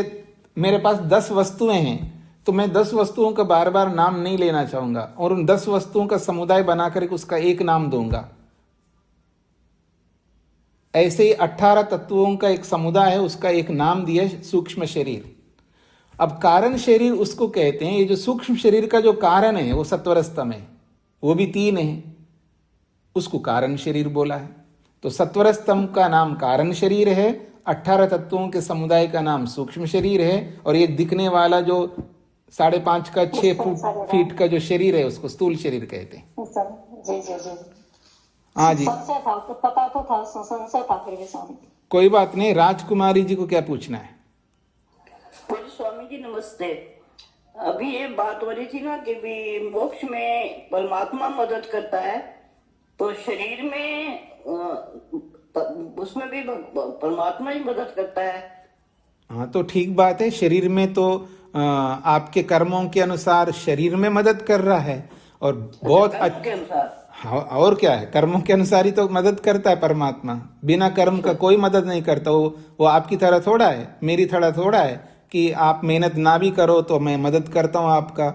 मेरे पास 10 वस्तुएं हैं तो मैं 10 वस्तुओं का बार बार नाम नहीं लेना चाहूंगा और उन 10 वस्तुओं का समुदाय बनाकर उसका एक नाम दूंगा। ऐसे ही 18 तत्वों का एक समुदाय है, उसका एक नाम दिया है सूक्ष्म शरीर। अब कारण शरीर उसको कहते हैं। ये जो सूक्ष्म शरीर का जो कारण है वो सत्वरस्तम है, वो भी 3 है, उसको कारण शरीर बोला है। तो सत्वरस्तम का नाम कारण शरीर है, 18 तत्वों के समुदाय का नाम सूक्ष्म शरीर है, और ये दिखने वाला जो 5.5 का 6 फीट का जो शरीर है उसको स्थूल शरीर कहते हैं। जी जी जी। हाँ जी, संशय था तो पता तो था, संशय था फिर भी स्वामी। कोई बात नहीं। राजकुमारी जी को क्या पूछना है? बोले स्वामी जी नमस्ते। अभी ये बात हो रही थी ना कि भी मोक्ष में परमात्मा मदद करता है, तो शरीर में उसमें भी परमात्मा ही मदद करता है। हाँ, तो ठीक बात है। शरीर में तो आपके कर्मों के अनुसार शरीर में मदद कर रहा है और बहुत कर्म के अनुसार। हाँ, और क्या है, कर्मों के अनुसार ही तो मदद करता है परमात्मा। बिना कर्म का कोई मदद नहीं करता। वो आपकी तरह थोड़ा है, मेरी तरह थोड़ा है कि आप मेहनत ना भी करो तो मैं मदद करता हूँ आपका,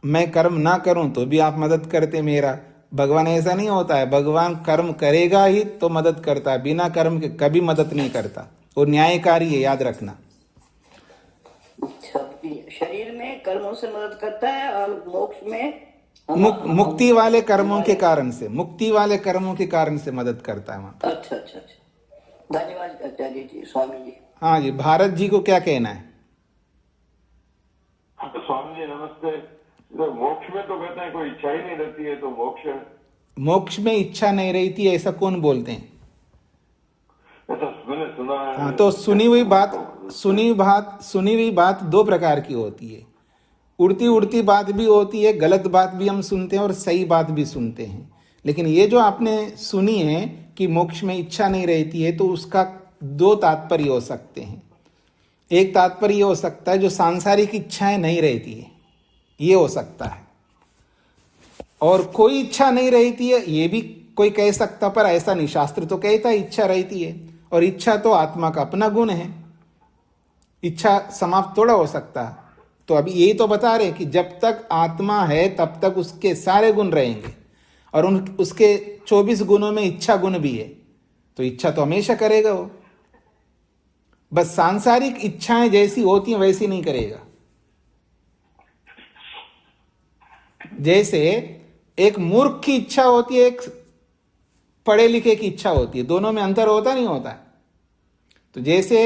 मैं कर्म ना करूँ तो भी आप मदद करते मेरा। भगवान ऐसा नहीं होता है, भगवान कर्म करेगा ही तो मदद करता है, बिना कर्म के कभी मदद नहीं करता। वो न्यायकारी है, याद रखना। शरीर में कर्मों से मदद करता है और मोक्ष में मुक्ति वाले कर्मों के कारण से, मुक्ति वाले कर्मों के कारण से मदद करता है वहां। अच्छा अच्छा अच्छा, धन्यवाद आचार्य जी, स्वामी जी। हाँ जी, भारत जी को क्या कहना है? स्वामी जी नमस्ते। तो मोक्ष में तो कहते हैं कोई इच्छा ही नहीं रहती है, तो मोक्ष में इच्छा नहीं रहती है, ऐसा कौन बोलते हैं? ऐसा मैंने सुना है। हाँ, तो सुनी हुई बात दो प्रकार की होती है। उड़ती उड़ती बात भी होती है, गलत बात भी हम सुनते हैं और सही बात भी सुनते हैं। लेकिन ये जो आपने सुनी है कि मोक्ष में इच्छा नहीं रहती है, तो उसका दो तात्पर्य हो सकते हैं। एक तात्पर्य हो सकता है जो सांसारिक इच्छाएं नहीं रहती है, ये हो सकता है। और कोई इच्छा नहीं रहती है, ये भी कोई कह सकता, पर ऐसा नहीं। शास्त्र तो कहता है इच्छा रहती है, और इच्छा तो आत्मा का अपना गुण है। इच्छा समाप्त थोड़ा हो सकता है। तो अभी यही तो बता रहे कि जब तक आत्मा है तब तक उसके सारे गुण रहेंगे, और उसके 24 गुणों में इच्छा गुण भी है, तो इच्छा तो हमेशा करेगा वो। बस सांसारिक इच्छाएं जैसी होती हैं वैसी नहीं करेगा। जैसे एक मूर्ख की इच्छा होती है, एक पढ़े लिखे की इच्छा होती है, दोनों में अंतर होता नहीं होता है। तो जैसे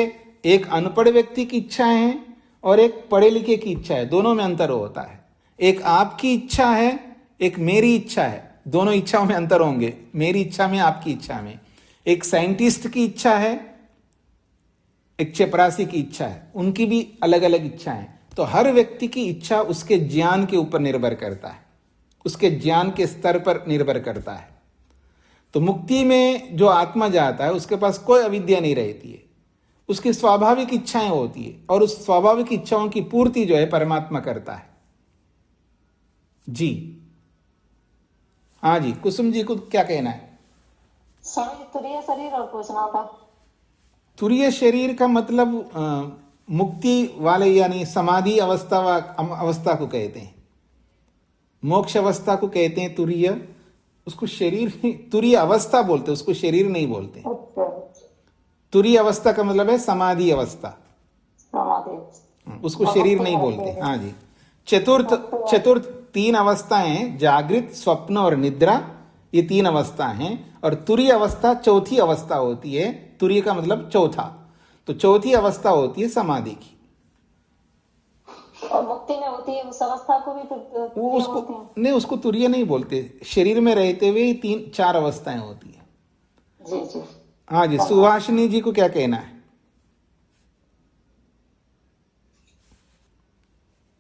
एक अनपढ़ व्यक्ति की इच्छा है और एक पढ़े लिखे की इच्छा है, दोनों में अंतर होता है। एक आपकी इच्छा है, एक मेरी इच्छा है, दोनों इच्छाओं में अंतर होंगे, मेरी इच्छा में, आपकी इच्छा में। एक साइंटिस्ट की इच्छा है, एक चपरासी की इच्छा है, उनकी भी अलग अलग इच्छा है। तो हर व्यक्ति की इच्छा उसके ज्ञान के ऊपर निर्भर करता है, उसके ज्ञान के स्तर पर निर्भर करता है। तो मुक्ति में जो आत्मा जाता है उसके पास कोई अविद्या नहीं रहती है, उसकी स्वाभाविक इच्छाएं होती है, और उस स्वाभाविक इच्छाओं की पूर्ति जो है परमात्मा करता है। जी हाँ जी, कुसुम जी को क्या कहना है? स्वामी तुरीय शरीर और पूछना था। तुरीय शरीर का मतलब मुक्ति वाले यानी समाधि अवस्था को कहते हैं, मोक्ष अवस्था को कहते हैं तुरीय। उसको शरीर, तुरीय अवस्था बोलते, उसको शरीर नहीं बोलते। तुरीय अवस्था का मतलब है समाधि अवस्था, उसको शरीर नहीं बोलते। हाँ जी, चतुर्थ 3 अवस्थाएं हैं, जागृत, स्वप्न और निद्रा, ये 3 अवस्थाएं हैं। और तुरीय अवस्था चौथी अवस्था होती है। तुरीय का मतलब चौथा, तो चौथी अवस्था होती है समाधि की। और मुक्ति में होती है उस अवस्था को भी वो उसको नहीं, उसको तुरीय नहीं बोलते। शरीर में रहते हुए 3-4 अवस्थाएं होती है। जी जी। हाँ जी, सुभाषिनी जी को क्या कहना है?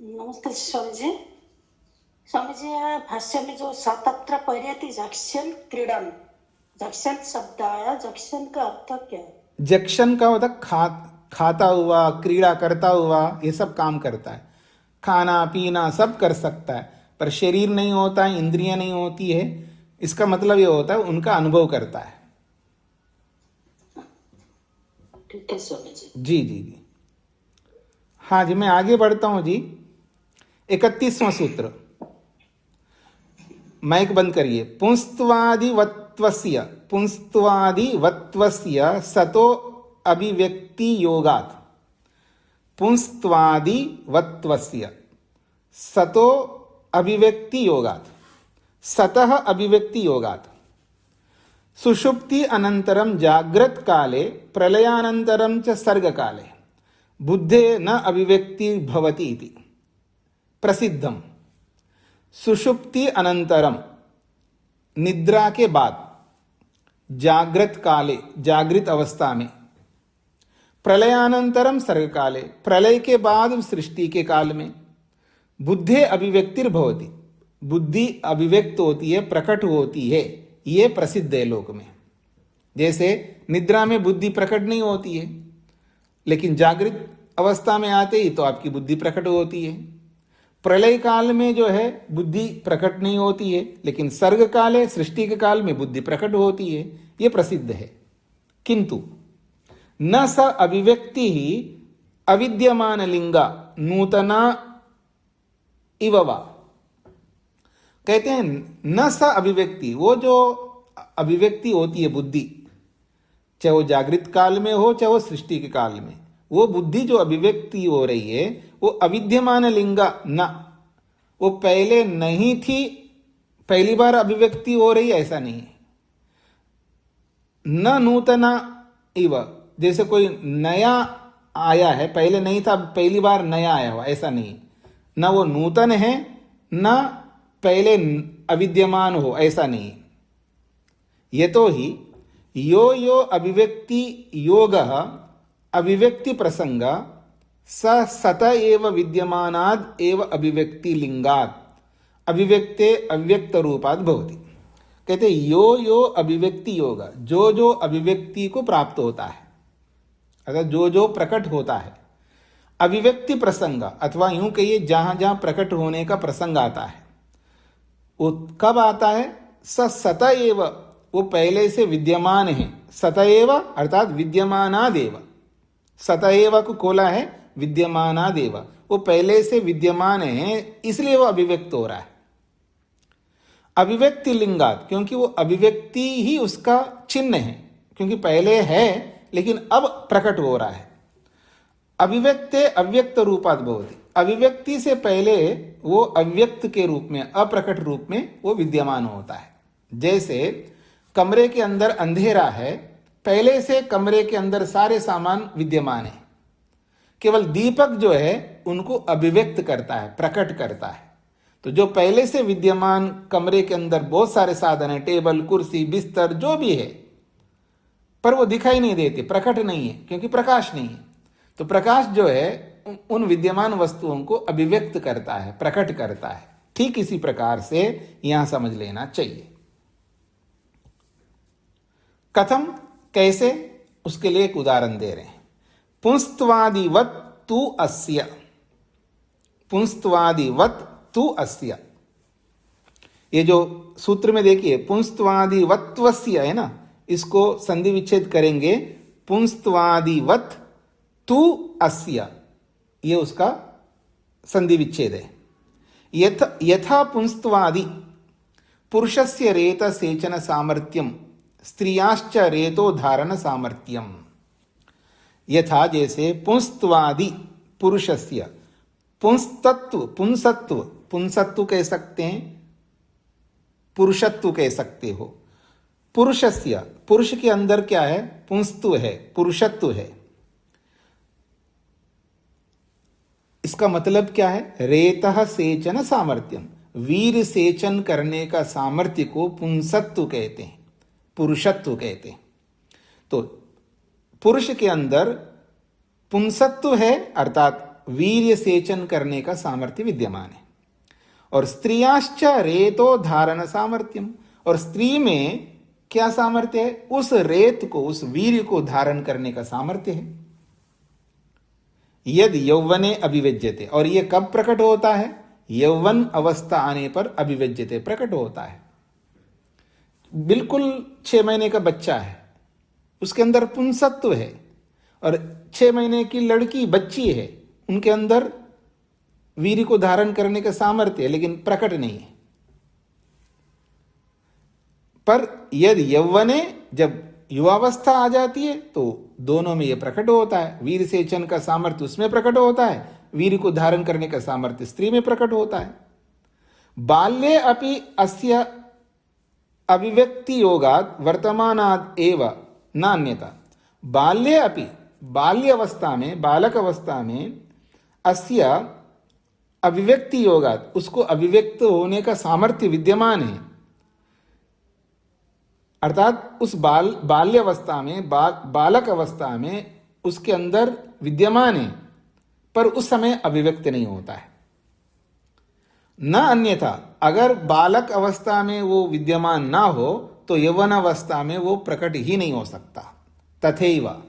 नमस्ते स्वामी जी। स्वामी जी, यहाँ भाष्य में जो सातत्र पर्यति जक्शन क्रीडन, जक्शन शब्द आया, जक्शन का अर्थ क्या है? जक्शन का होता खाता हुआ, क्रीड़ा करता हुआ, ये सब काम करता है, खाना पीना सब कर सकता है, पर शरीर नहीं होता है, इंद्रियां नहीं होती है। इसका मतलब ये होता है उनका अनुभव करता है। ठीक है स्वामी जी। जी जी जी। हाँ जी, मैं आगे बढ़ता हूं जी। 31वां सूत्र, माइक बंद करिए। पुंस्त्वादिवत्वस्य सतो अभिव्यक्ति योगात्। पुंस्त्वादिवत्वस्य सतो अभिव्यक्ति योगात्, सतः अभिव्यक्ति योगात्। सुषुप्ति अनंतरम जाग्रत काले प्रलयानंतरम च सर्ग काले बुद्धे न अभिव्यक्ति भवति इति प्रसिद्धम। सुषुप्ति अनंतरम, निद्रा के बाद, जागृत काले, जागृत अवस्था में, प्रलयानंतरम सर्ग काले, प्रलय के बाद सृष्टि के काल में, बुद्धे अभिव्यक्तिर्भवति, बुद्धि अभिव्यक्त होती है, प्रकट होती है, ये प्रसिद्ध है लोक में। जैसे निद्रा में बुद्धि प्रकट नहीं होती है, लेकिन जागृत अवस्था में आते ही तो आपकी बुद्धि प्रकट होती है। प्रलय काल में जो है बुद्धि प्रकट नहीं होती है, लेकिन सर्ग काल है, सृष्टि के काल में बुद्धि प्रकट होती है, ये प्रसिद्ध है। किंतु न स अभिव्यक्ति ही अविद्यमान लिंगा नूतना इव वा, कहते हैं न स अभिव्यक्ति, वो जो अभिव्यक्ति होती है बुद्धि, चाहे वो जागृत काल में हो चाहे वो सृष्टि के काल में, वो बुद्धि जो अभिव्यक्ति हो रही है वो अविद्यमान लिंगा न, वो पहले नहीं थी, पहली बार अभिव्यक्ति हो रही है ऐसा नहीं है। न नूतना इव, जैसे कोई नया आया है, पहले नहीं था पहली बार नया आया हुआ, ऐसा नहीं। न वो नूतन है न पहले अविद्यमान हो, ऐसा नहीं। ये तो ही यो यो अभिव्यक्ति योग अभिव्यक्ति प्रसंग स सत एव विद्यमानाद एव अभिव्यक्ति लिंगात अभिव्यक्ते अव्यक्त रूपात भवति। कहते यो यो अभिव्यक्ति योग, जो जो अभिव्यक्ति को प्राप्त होता है, अगर जो जो प्रकट होता है, अभिव्यक्ति प्रसंग, अथवा यूं कहिए जहां जहां प्रकट होने का प्रसंग आता है, वो कब आता है? सत एव, वो पहले से विद्यमान है। सत एव अर्थात विद्यमानादेव, सत एव को खोला है विद्यमानादेव, वो पहले से विद्यमान है, इसलिए वो अभिव्यक्त हो रहा है। अभिव्यक्ति लिंगात, क्योंकि वो अभिव्यक्ति ही उसका चिन्ह है, क्योंकि पहले है लेकिन अब प्रकट हो रहा है। अभिव्यक्ते अव्यक्त रूपात भवति, अभिव्यक्ति से पहले वो अव्यक्त के रूप में, अप्रकट रूप में वो विद्यमान होता है। जैसे कमरे के अंदर अंधेरा है, पहले से कमरे के अंदर सारे सामान विद्यमान है, केवल दीपक जो है उनको अभिव्यक्त करता है, प्रकट करता है। तो जो पहले से विद्यमान कमरे के अंदर बहुत सारे साधन है, टेबल कुर्सी बिस्तर जो भी है, पर वो दिखाई नहीं देते, प्रकट नहीं है, क्योंकि प्रकाश नहीं है। तो प्रकाश जो है उन विद्यमान वस्तुओं को अभिव्यक्त करता है, प्रकट करता है। ठीक इसी प्रकार से यहां समझ लेना चाहिए। कथम, कैसे, उसके लिए एक उदाहरण दे रहे हैं। पुंस्त्वादिवत तु अस्य, पुंस्त्वादिवत तु अस्य, ये जो सूत्र में देखिए पुंस्त्वादिवत्वस्य है ना, इसको संधि विच्छेद करेंगे, पुंस्त्वादिवत तु अस्य, ये उसका संधि विच्छेद है। यथा पुंस्त्वादि पुरुषस्य रेत सेचन सामर्थ्यम स्त्रियाश्च रेतो धारण सामर्थ्यम, यथा जैसे पुंस्त्वादि पुरुषस्य, पुंस्तत्व पुंसत्व, पुंसत्व कह सकते हैं, पुरुषत्व कह सकते हो। पुरुषस्य, पुरुष के अंदर क्या है? पुंस्तु है, पुरुषत्व है। इसका मतलब क्या है? रेतः सेचन सामर्थ्यम, वीर सेचन करने का सामर्थ्य को पुंसत्व कहते हैं, पुरुषत्व कहते हैं। तो पुरुष के अंदर पुंसत्व है, अर्थात वीर्य सेचन करने का सामर्थ्य विद्यमान है। और स्त्रियाश्च रेतो धारण सामर्थ्यम, और स्त्री में क्या सामर्थ्य है? उस रेत को, उस वीर्य को धारण करने का सामर्थ्य है। यद यौवने अभिव्यज्यते, और यह कब प्रकट होता है? यौवन अवस्था आने पर अभिव्यज्यते, प्रकट होता है। बिल्कुल 6 महीने का बच्चा है, उसके अंदर पुंसत्व है, और 6 महीने की लड़की बच्ची है, उनके अंदर वीर्य को धारण करने का सामर्थ्य है, लेकिन प्रकट नहीं है। पर यदि यौवने, जब युवावस्था आ जाती है, तो दोनों में यह प्रकट होता है। वीर सेचन का सामर्थ्य उसमें प्रकट होता है, वीर्य को धारण करने का सामर्थ्य स्त्री में प्रकट होता है। बाल्ये अपि अस्य अभिव्यक्ति योगात वर्तमानाद एव नान्यता, बाल्ये अपि, बाल्य अवस्था में, बालक अवस्था में, अस्य अभिव्यक्ति योगात, उसको अभिव्यक्त होने का सामर्थ्य विद्यमान है, अर्थात उस बाल्यावस्था में, बालक अवस्था में उसके अंदर विद्यमान है, पर उस समय अभिव्यक्त नहीं होता है। न अन्यथा, अगर बालक अवस्था में वो विद्यमान ना हो तो यौवन अवस्था में वो प्रकट ही नहीं हो सकता। तथैव,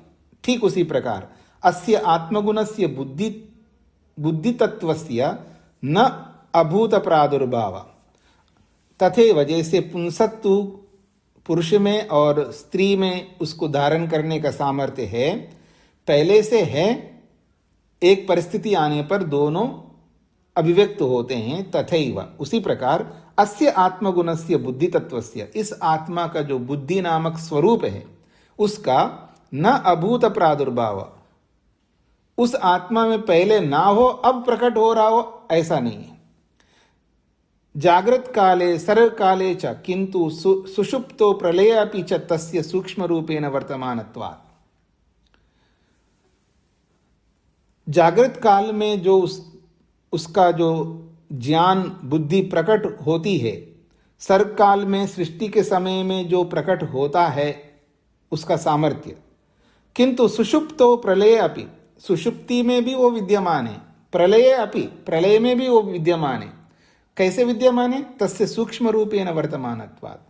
ठीक उसी प्रकार अस्य आत्मगुणस्य बुद्धितत्वस्य न अभूत प्रादुर्भाव। तथैव, जैसे पुंसत्व पुरुष में और स्त्री में उसको धारण करने का सामर्थ्य है, पहले से है, एक परिस्थिति आने पर दोनों अभिव्यक्त होते हैं। तथैव, उसी प्रकार अस्य आत्मगुणस्य बुद्धितत्वस्य, इस आत्मा का जो बुद्धि नामक स्वरूप है उसका न अभूत प्रादुर्भाव, उस आत्मा में पहले ना हो अब प्रकट हो रहा हो, ऐसा नहीं है। जागृत काले सर्व काले च किंतु सुषुप्तो प्रलये अपि च तस्य सूक्ष्म रूपेण वर्तमानत्वात्। जागृत काल में जो उसका जो ज्ञान बुद्धि प्रकट होती है, सर्व काल में सृष्टि के समय में जो प्रकट होता है उसका सामर्थ्य, किंतु सुषुप्तो प्रलये अपि, सुषुप्ति में भी वो विद्यमान है, प्रलये अपि, प्रलय में भी वो विद्यमान है। कैसे विद्यमान है? तस्य सूक्ष्म रूपेण वर्तमानत्वात्,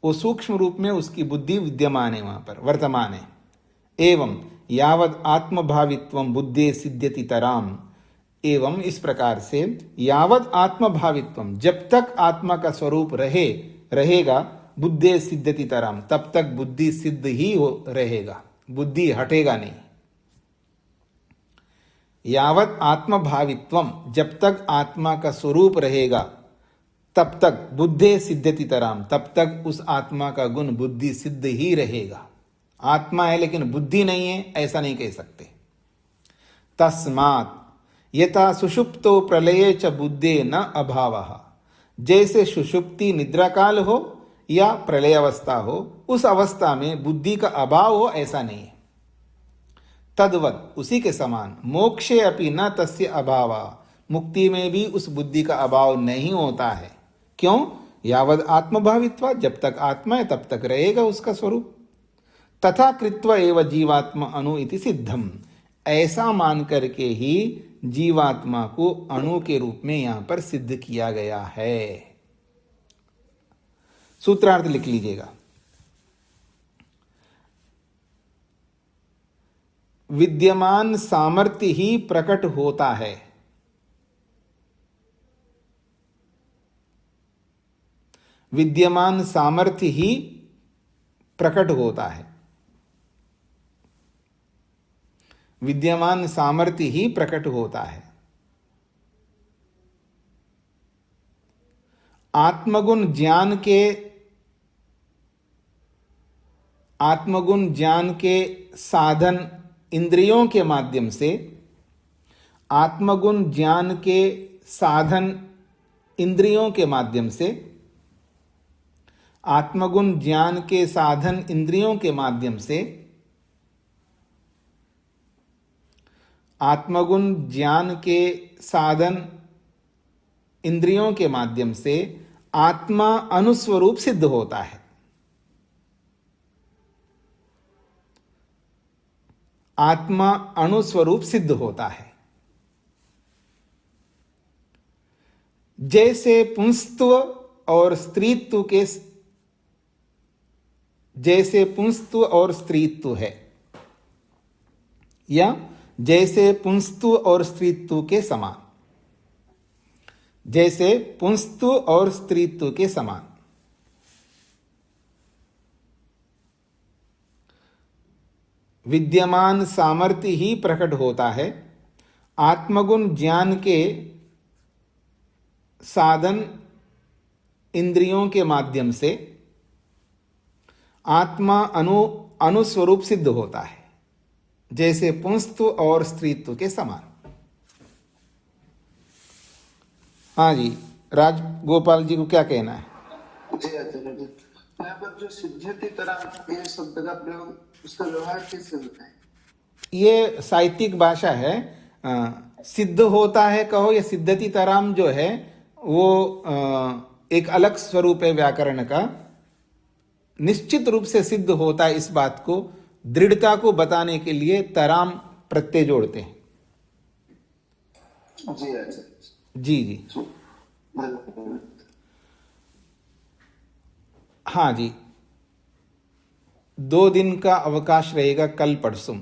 वो सूक्ष्म रूप में उसकी बुद्धि विद्यमान है, वहां पर वर्तमान है। एवं यावद आत्मभावित्वं बुद्धे सिद्ध्यति तराम, एवं इस प्रकार से यावद आत्मभावित्वम, जब तक आत्मा का स्वरूप रहेगा, बुद्धे सिद्ध्यति तराम, तब तक बुद्धि सिद्ध ही रहेगा, बुद्धि हटेगा नहीं। यावत आत्मभावित्वम, जब तक आत्मा का स्वरूप रहेगा तब तक बुद्धे सिद्ध्यति तराम, तब तक उस आत्मा का गुण बुद्धि सिद्ध ही रहेगा। आत्मा है लेकिन बुद्धि नहीं है, ऐसा नहीं कह सकते। तस्मात् यथा सुषुप्तो प्रलये च बुद्धे न अभावः, जैसे सुषुप्ति निद्रा काल हो या प्रलय अवस्था हो, उस अवस्था में बुद्धि का अभाव हो, ऐसा नहीं है। तद्वत्, उसी के समान, मोक्षे अपि न तस्य अभाव, मुक्ति में भी उस बुद्धि का अभाव नहीं होता है। क्यों? यावद आत्मभावित्वा, जब तक आत्मा है तब तक रहेगा उसका स्वरूप। तथा कृत्वा एव जीवात्मा अणु इति सिद्धम, ऐसा मान करके ही जीवात्मा को अणु के रूप में यहां पर सिद्ध किया गया है। सूत्रार्थ लिख लीजिएगा। विद्यमान सामर्थ्य ही प्रकट होता है। विद्यमान सामर्थ्य ही प्रकट होता है। विद्यमान सामर्थ्य ही प्रकट होता है। आत्मगुण ज्ञान के साधन इंद्रियों के माध्यम से, आत्मगुण ज्ञान के साधन इंद्रियों के माध्यम से, आत्मगुण ज्ञान के साधन इंद्रियों के माध्यम से, आत्मगुण ज्ञान के साधन इंद्रियों के माध्यम से आत्मा अनुस्वरूप सिद्ध होता है। आत्मा अणुस्वरूप सिद्ध होता है। जैसे पुंस्तव और स्त्रीत्व के, जैसे पुंस्तव और स्त्रीत्व है, या जैसे पुंस्तव और स्त्रीत्व के समान, जैसे पुंस्तव और स्त्रीत्व के समान। विद्यमान सामर्थ्य ही प्रकट होता है। आत्मगुण ज्ञान के साधन इंद्रियों के माध्यम से आत्मा अनुस्वरूप सिद्ध होता है, जैसे पुंस्तव और स्त्रीत्व के समान। हाँ जी, राज गोपाल जी को क्या कहना है? जी आचार्य जी, यहाँ पर जो सिद्ध्यति तरह ये शब्द का प्रयोग, उसका व्यवहार कैसे होता है? ये साहित्यिक भाषा है। सिद्ध होता है कहो या सिद्धति तराम जो है वो एक अलग स्वरूप है व्याकरण का। निश्चित रूप से सिद्ध होता है, इस बात को दृढ़ता को बताने के लिए तराम प्रत्यय जोड़ते हैं। जी आचार्य। जी जी, हाँ जी, 2 दिन का अवकाश रहेगा कल परसों।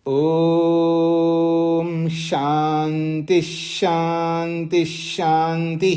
ओम शांति शांति शांति।